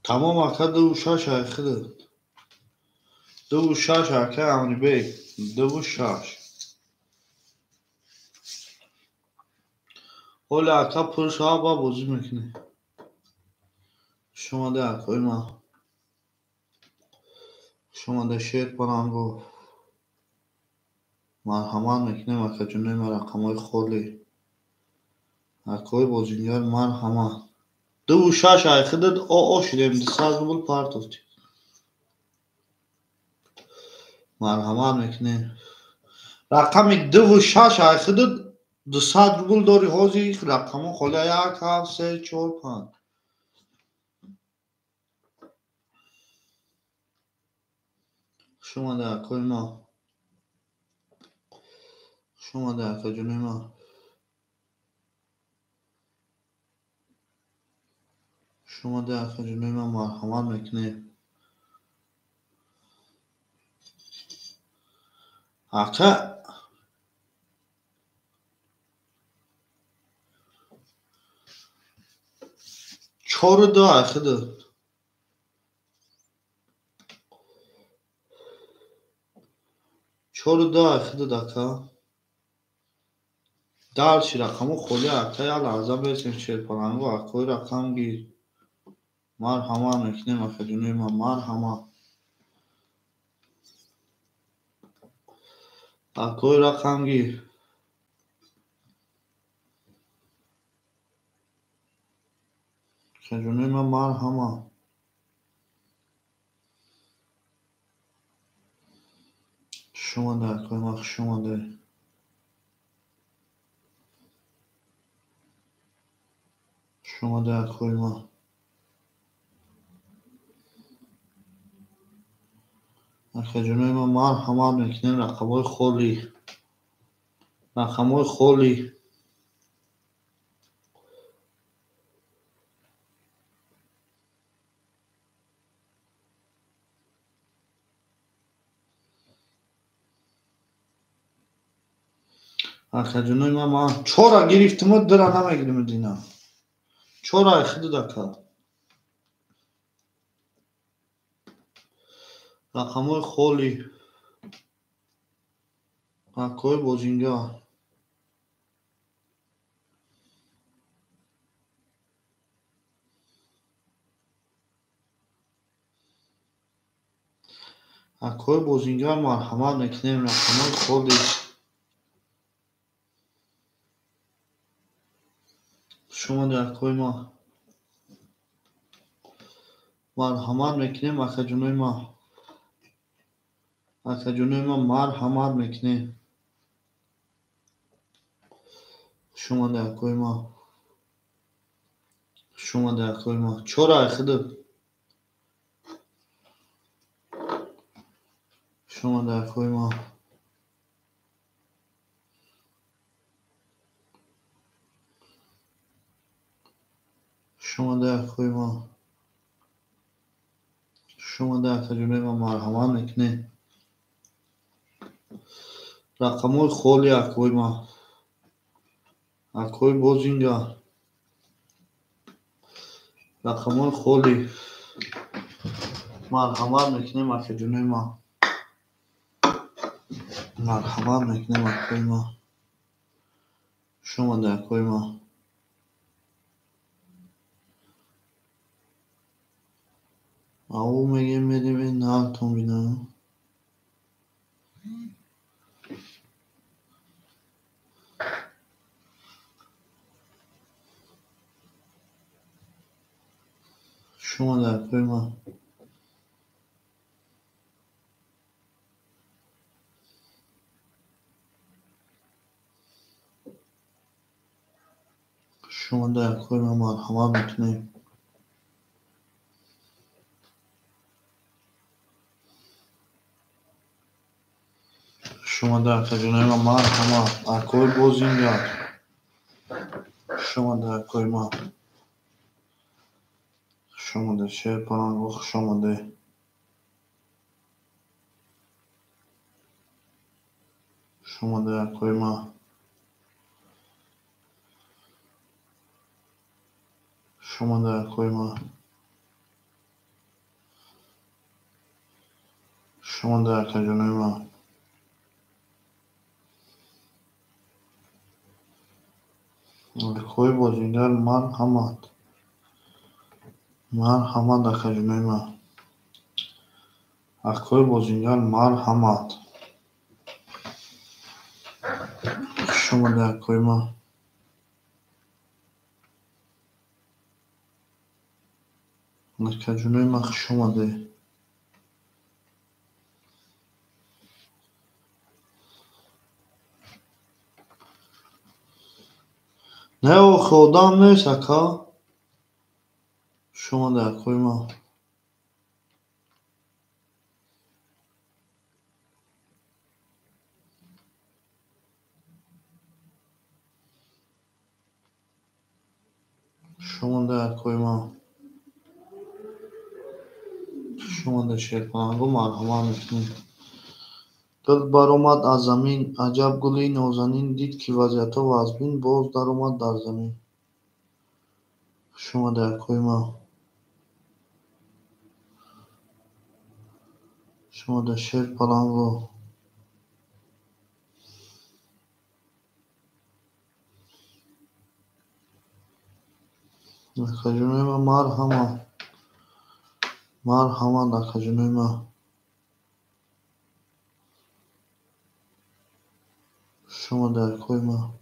تمام اکا 2 و 6 اخده 2 و 6 اکا امنی بی 2 و 6 حال اکا پرش با بازی میکنی شما در اکای ما شما در شیر پناهگو مرحمت میکنیم اکا جونی ما رقم های خیلی اکای بازینگر مرحمت 2 و 6 اخده او شدیم ساز بول پارتوفتی مرحمت میکنیم رقم 2 و 6 اخده 200 روبل داری حاجی رقم خیلی 1 7 3 4 5 شما در اکای ما شما در اکا جونی ما شما در اکا جونی ما مرحمت میکنیم اکا 4 2 اخده 4 2 اخده دکا درچی رقم خیلی اکا یا لحظه بیسیم شیر پلنگو اکای رقم گیر مرحمت میکنیم اکا جونی ما مرحمت اکای رقم گیر اکا جونی ما مرحمت شما در اکای ما شما در شما در کویما اکجونای ما مرحمت میکنیم. رقمای خولی رقمای خولی اکجونای ما چورا گرفتم و درا نمیگیریم دینا چورا خیلی دکا رقمای خولی اکوی بوزینگا اکوی بوزینگا مرحمت میکنیم. رقمای خولی شما در کوی ما مرحمت میکنیم. اکجونای ما مرحمت میکنیم. شما در کوی ما چورا خیلی شما در کوی ما اکجونای ما مرحمت میکنیم. رقمای خولی اکوی ما اکوی بوزینگا رقمای خولی مرحمت میکنیم. اکجونای ما مرحمت میکنیم. اکوی ما شما در کوی ما او میگیم میدیم این نالتون بینم. شما در کوی ما مرحمت میکنیم. شما در اکجونای ما مرحمت. اکوی بوزینگا شما در کوی ما شما در شیر پرانگوخ شما در کوی ما در کوی ما در اکجونای ما اکوی بوزینگا مرحمت اکجونای ما اکوی بوزینگا مرحمت. شما در کوی ما اکجونای ما شما نه او خودم نیست اکا. شما در کوی ما در کوی ما در شیر پرانگو مرحمت میکنیم. دل برآمد از زمین عجب گلی نازنین دید که وضعیتو از بین باز در اومد در زمین. شما در کوی ما در شیر پرانگو اکجونای ما مرحمت اکجونای ما در کوی ما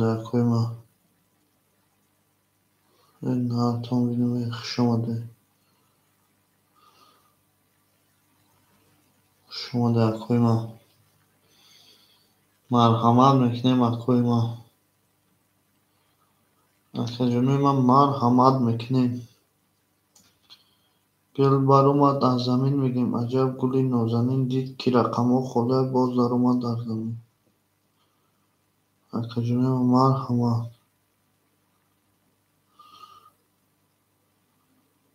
در کوی ما این نالتون بینم. شما در کوی ما مرحمت میکنیم اکوی ما. اکا جونوی ما مرحمت میکنیم. گل بر اومد از زمین میگیم عجب گلی نازنین دید که رقمو خدا باز در اومد در زمین. اکا جونوی ما مرحمت.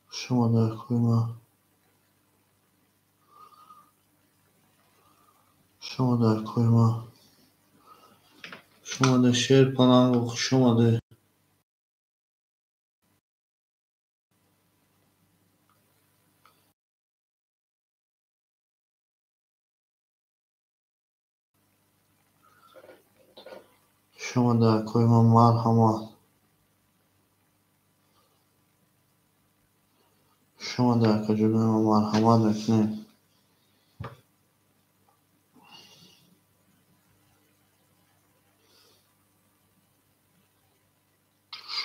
شما در کوی ما. شما در کوی ما. شما در شیر پناه شما در. شما در کوی ما مرحمت. شما در کجونوی ما مرحمت میکنیم.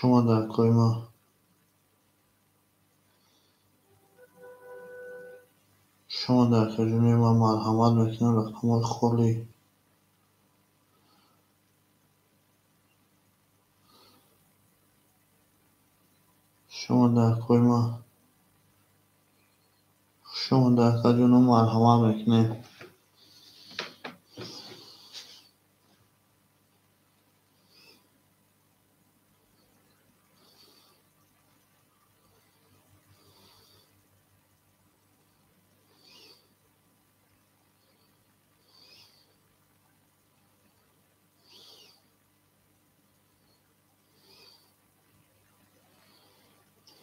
شما در کوی ما. شما در کجونوی ما مرحمت میکنیم رقم خولی. شما در کوی ما. شما در کجونوی مرحمت میکنیم.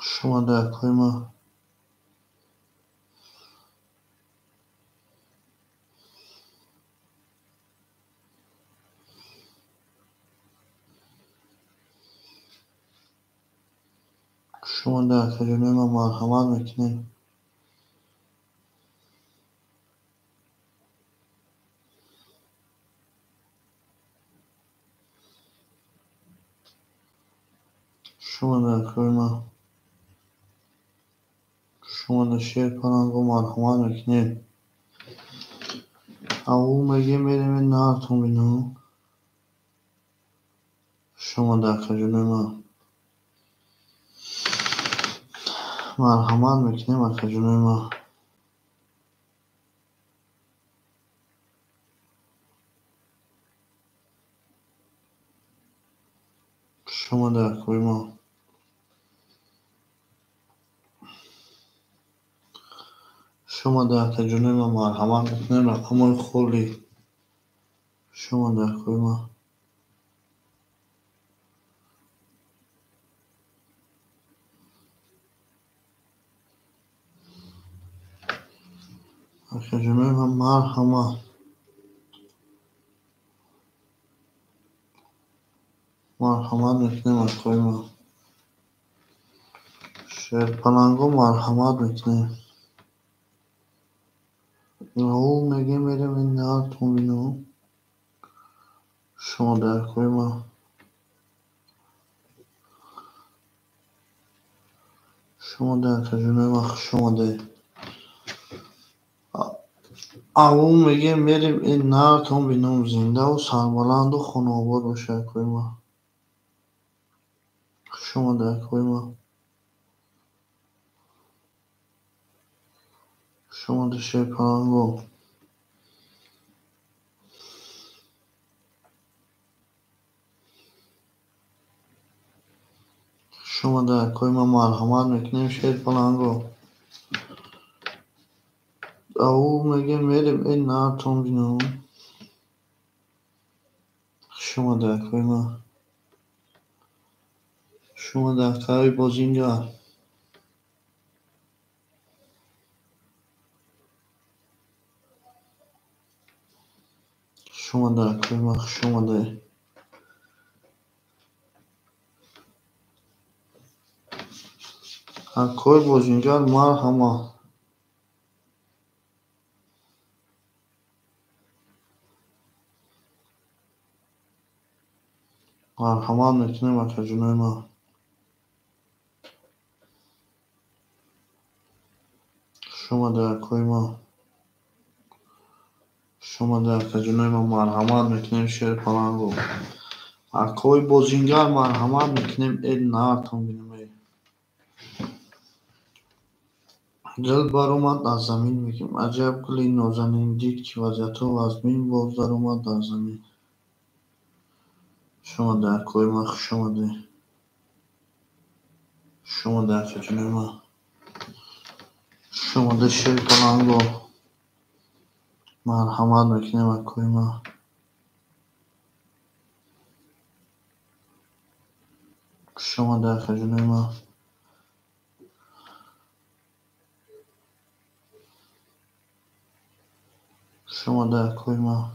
شما در کوی ما. شما در کجونوی ما مرحمت میکنیم. شما در کوی ما. شما در شیر پناه مرحمت میکنیم. او میگه میریم این نهارتون بینو. شما در کجونوی ما مرحمت میکنیم اکا جونوی ما. شما در کوی ما. شما در کجونوی ما مرحمت میکنیم رقم خولی. شما در کوی ما. اکا جونوی ما مرحمت. مرحمت میکنیم اکوی ما. شیر پناهگو مرحمت میکنیم. او میگه میریم این نهارتون بینو. شما در کوی ما. شما در کجونوی ما. شما در او میگه میریم این نهارتون بینو زنده و سربلند و خانواباد باشه کوی ما. شما در کوی ما. شما در شیر پناهگو. شما در کوی ما مرحمت میکنیم شیر پناهگو. او میگه میریم این نهارتون بینو. شما در کوی ما. شما در کوی بازینجا. شما در کوی ما. شما در کوی بازینجا مرحمت. مرحمت میکنیم اکا جونوی ما. شما در کوی ما. شما در خدمت ما مرحمت میکنیم شیر پلنگو اکوی بازینگر مرحمت میکنیم ال نارتون بینیم دل بر اومد از زمین میگیم عجب گلی نازنین دید که وضعیت و آزمین باز در اومد در زمین شما در کوی ما شما در خدمت ما شما در شیر پلنگو مرحمت میکنیم اکوی ما شما در خدمت ما شما در کوی ما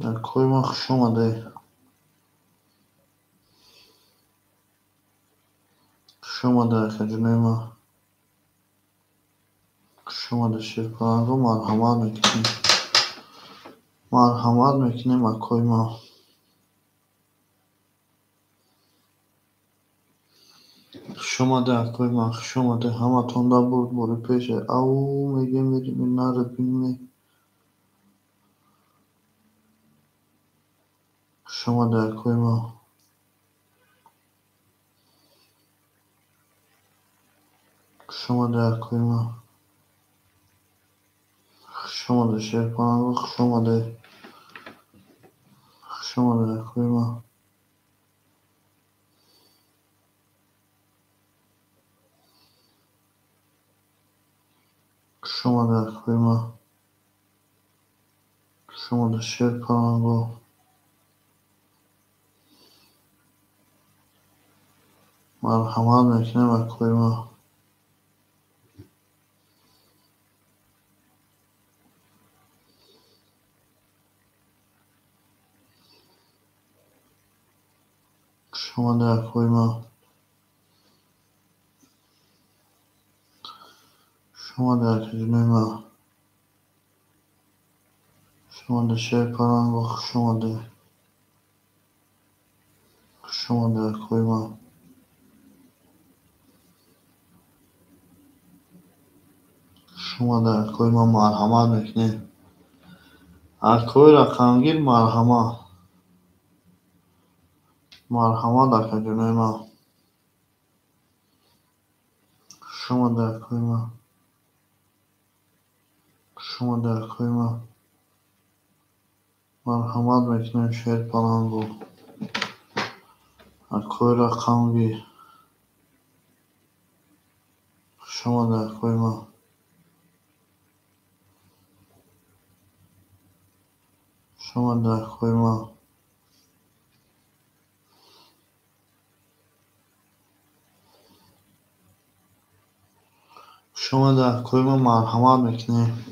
در کوی ما شما در خدمت ما شما در شیر پلنگو مرحمت میکنیم اکوی ما شما در کوی ما شما در همه تونده بود برو پیش او میگه میریم این نره بینیم شما در کوی ما شما در کوی ما شما در شیر پلنگو شما در کوی ما شما در کوی ما شما در شیر پلنگو مرحمت میکنیم اکوی ما شما در کوی ما شما در خدمت ما شما در شیر پلنگو شما در کوی ما شما در کوی ما مرحمت میکنیم اکوی رقمگیر مرحمت در خدمت ما شما در کوی ما شما در کوی ما مرحمت میکنیم شیر پلنگو اکوی رقمگیر شما در کوی ما شما در کوی ما شما در کوی ما مرحمت میکنیم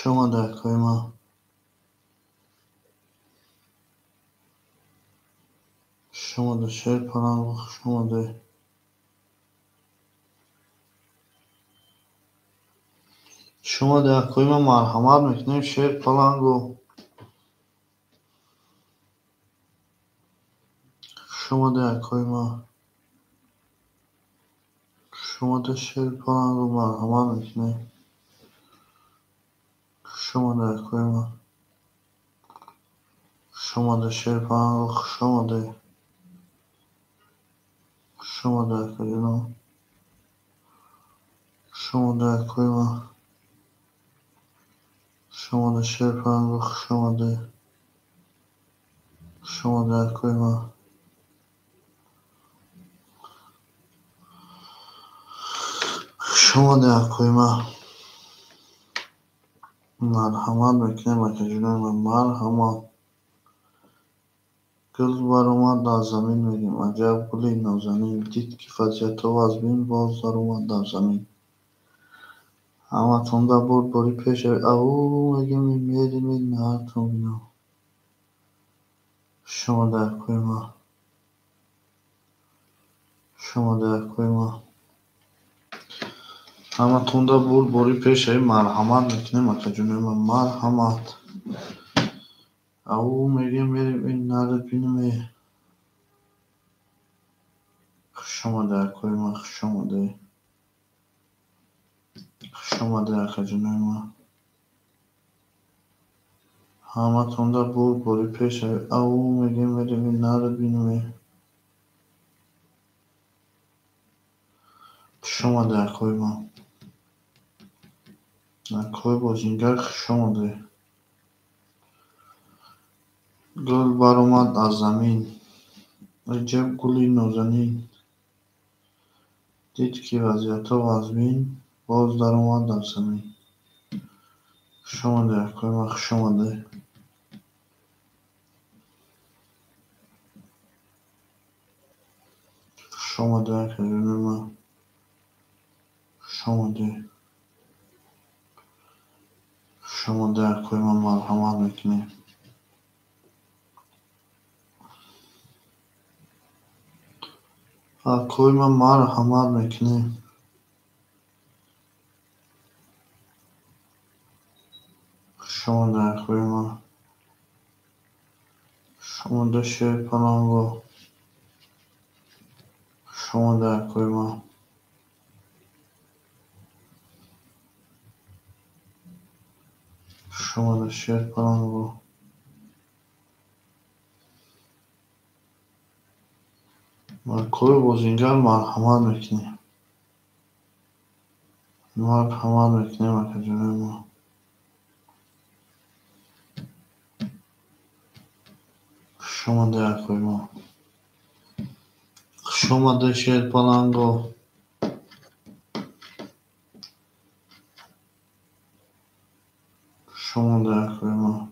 شما در کوی ما شما در شیر پلنگو شما در کوی ما مرحمت میکنیم شیر پلنگو شما در کوی ما شما در شیر پلنگو مرحمت میکنیم شما در کوی ما شما در شیر پلنگو شما در کوی ما شما در کوی ما شما در شیر پلنگو شما در کوی ما شما در کوی ما مرحمت میکنیم اکوی ما مرحمت گل بر اومد در زمین میگیم عجب گلی نازنین دید که وضعیت و آزمین باز در اومد در زمین همه تونده بود بری پیش او میگیم میریم این نارتون بینیم شما در کوی ما شما در کویما همه تونده بود باری پیش ای مرحمت میکنیم اکا جونیم مرحمت او میگیم این نرد بینیم شما در کویما شما در اکا جونیم همه تونده بود باری پیش ای او میگیم این نرد بینیم شما در کویما کوی بازینگر شما در گل بر اومد از زمین عجب گلی نازنین دید که وضعیتو از بین باز در اومد در زمین شما در کویما شما در کویما شما در کویما مرحمت میکنیم کویما مرحمت میکنیم شما در کویما شما در شیر پلنگو شما در کویما شما در شیر پلنگو کوی بازینگر مرحمت میکنیم اکا جونیم شما در کویما شما در شیر پلنگو شما در کویما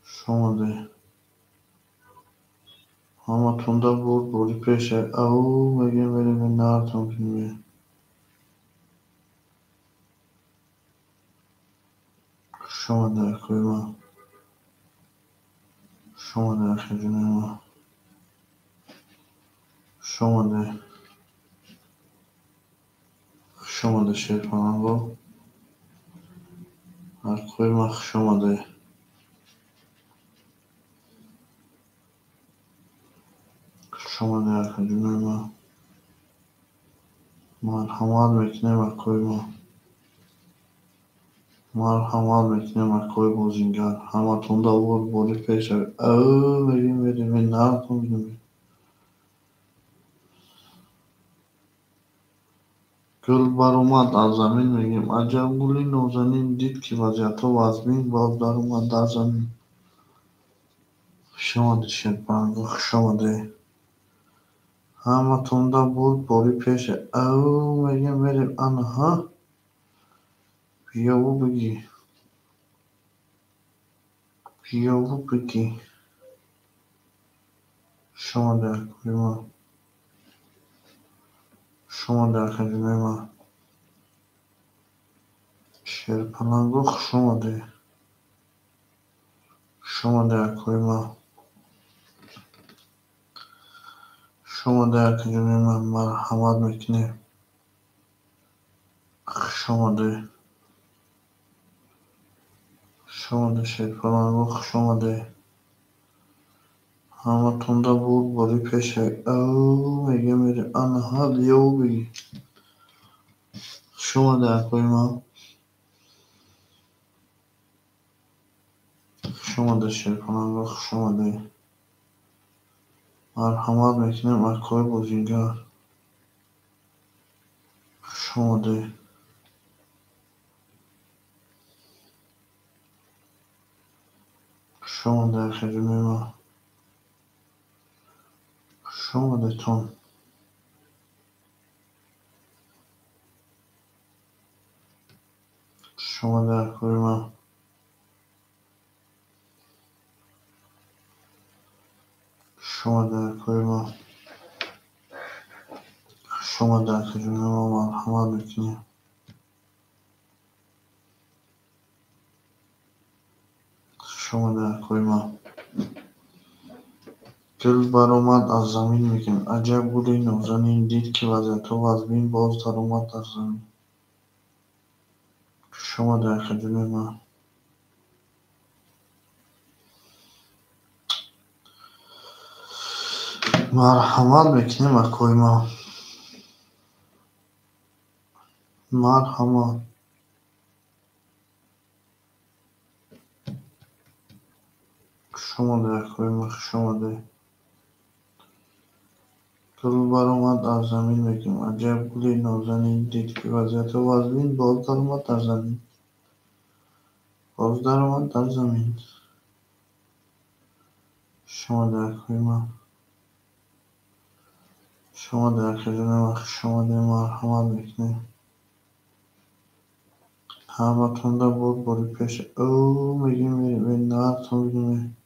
شما در همه تونده بود باری پیش او میگیم بریم این نردون بینیم شما در کویما شما در خجونه شما در شیر پلنگو کویما شما در خجونه مرحمت میکنیم کویما کوی بازینگر همه تونده بود باری پیش او میگیم بریم این نردون بینیم گل بر اومد از زمین میگیم عجب گلی نازنین دید که وضعیتو از بین باز در اومد در زمین شما در شیر پلنگو شما در همه تونده بود باری پیش او میگیم بریم آنها بیا و بگی شما در کویما شما در خجونه شیر پلنگو شما در کویما شما در خجونه مرحمت میکنیم شما در شیر پلنگو شما در همه تونده بود باری پیش او میگه میره آنها بیا و بگی شما در کویما شما در شیر پلنگو شما در مرحمت میکنیم کوی بازینگر شما در خجونه شما در تون شما در کویما شما در خجونه مرحمت میکنیم شما در کویما گل برآمد از زمین میگیم عجب گلی نازنین دید که وضعیت و وزبین باز در اومد در زمین شما در خجل من مرحمت میکنیم اکوی ما مرحمت شما در اکوی ما شما در گل برآمد از زمین میگیم عجب گلی نازنین دید که وضعیت و وزبین باز در اومد در زمین باز در اومد در زمین شما در اکوی ما شما در خجل ما شما در مرحمت میکنیم همتون da بری پیش او میگیم به نارتون بگیم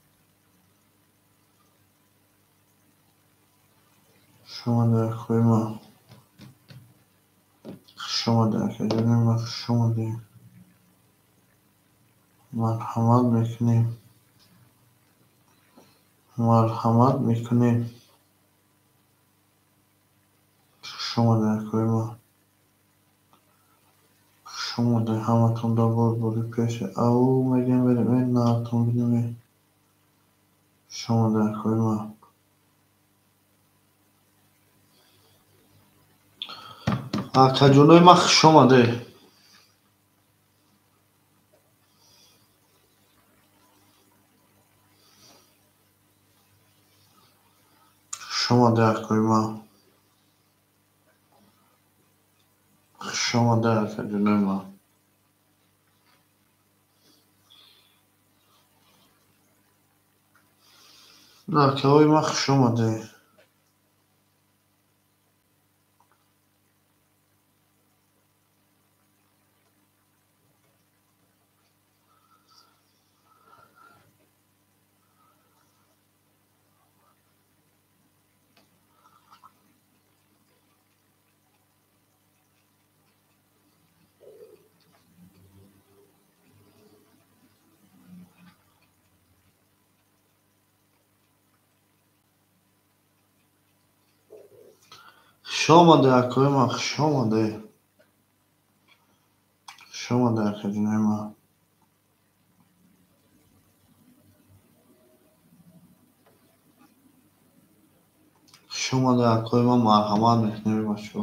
شما در خوی ما شما در خجل ما شما در مرحمت میکنیم مرحمت میکنیم شما در خوی ما شما در همتون da بری پیش او میگیم به نارتون بگیم شما در خوی ما کجونای ما شما ده شما در خوی ما شما در کجونای ما نه کوی ما شما ده شما در کوی ما شما ده شما در کجونای ما شما در کوی ما مرحمت میکنیم بچه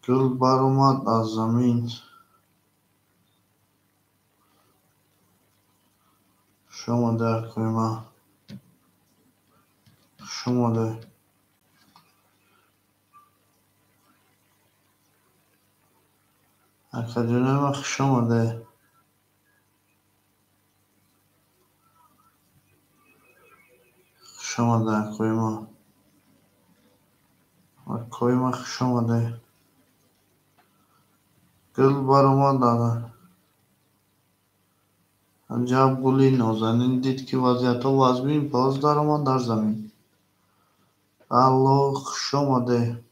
گل برآمد از زمین شما در کوی ما شما در کجونای ما شما در شما در کوی ما کوی ما شما در گل برآمد عجب گلی نازنین دید که وضعیت و وزبین باز در اومد در زمین الله شما در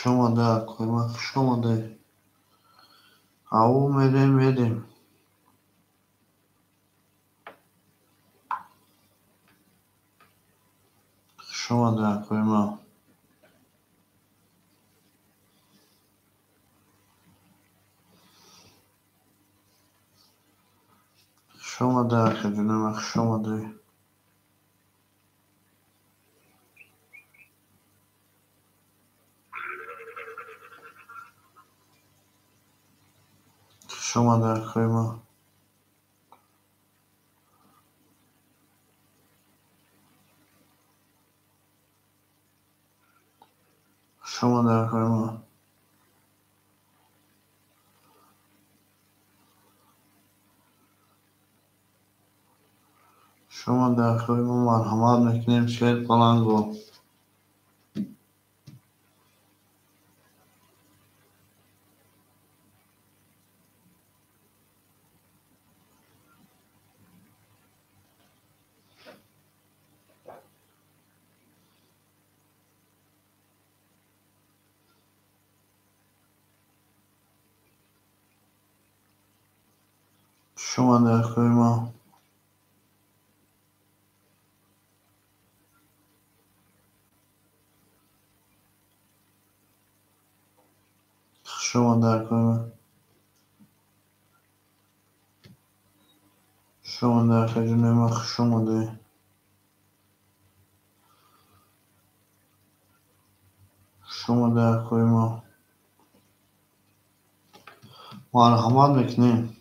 شما در کوی ما شما در او میریم شما در کوی ما شما در کجونای ما شما در شما در کوی ما شما در کوی ما شما در کوی ما مرحمت میکنیم شیر پلنگو شما در کوی ما شما در کوی ما شما در خجونه ما شما ده شما در کوی ما مرحمت میکنیم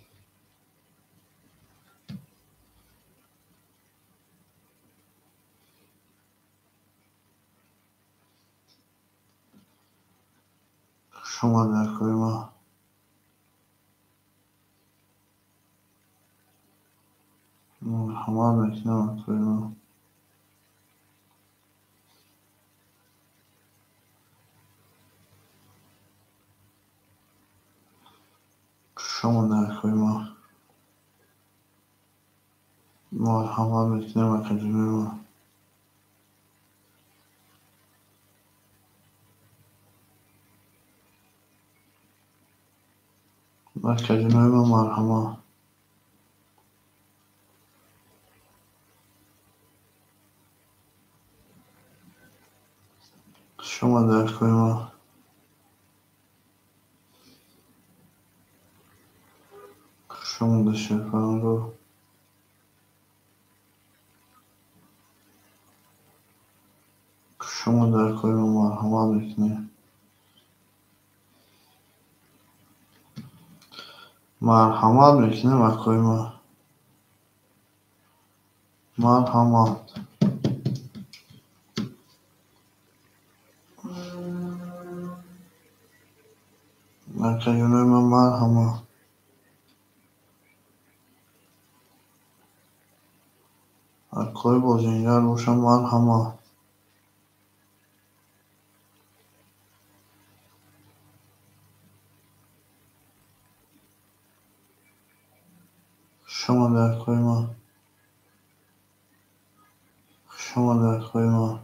شما در کوی ما مرحمت میکنیم کوی ما شما در کوی ما مرحمت میکنیم خجونه ما خجونه ما مرحمت شما در کوی ما شما در شرفان رو شما در کوی ما مرحمت میکنیم مرحمت میکنیم کوی ما مرحمت خجونه ما مرحمت کوی بازینگر روشن مرحمت شما در کوی ما شما در کوی ما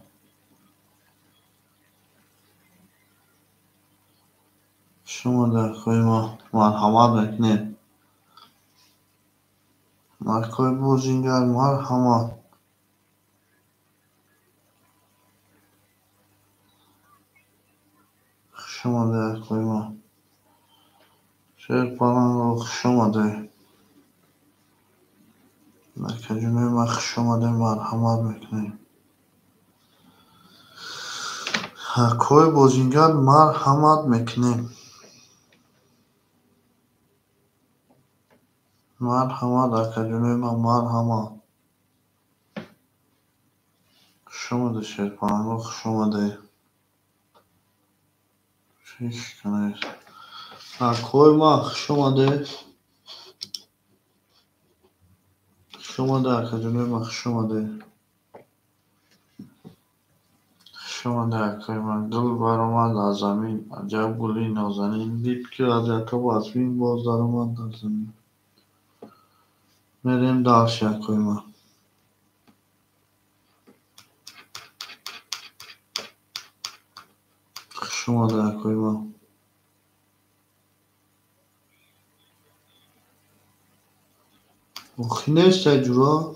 شما در کوی ما مرحمت میکنیم کوی بازینگر مرحمت شما در کوی ما شیر پران رو شما در خجونه ما شما در مرحمت میکنیم کوی بازینگر مرحمت میکنیم مرحمت در خجونه ما مرحمت شما در شیر پران رو شما در چیش کنید کوی ما شما در خجونه ما شما در کوی ما دل برآمد از زمین عجب گلی نازنین دید که از یعقوب آزمین باز درآمد در زمین میریم در کوی ما شما در کوی ما خینه استجورا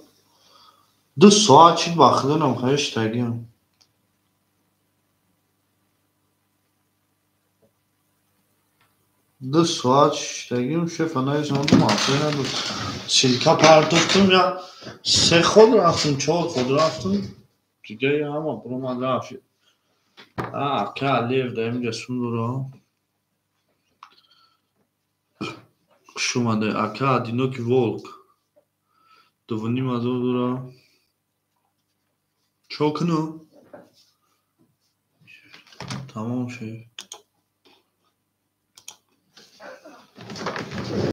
2 saat چی bakıyorum kaç takıyorum. 2 saat takıyorum şef anayı sandım aslında bu silka pardottum ya 3 خود رفتیم 4 خود رفتیم دیگه ama burama رفت که لیف داریم جسون رو شما ده اکا одинокий волк довоним از او رو چوکنو تمام شد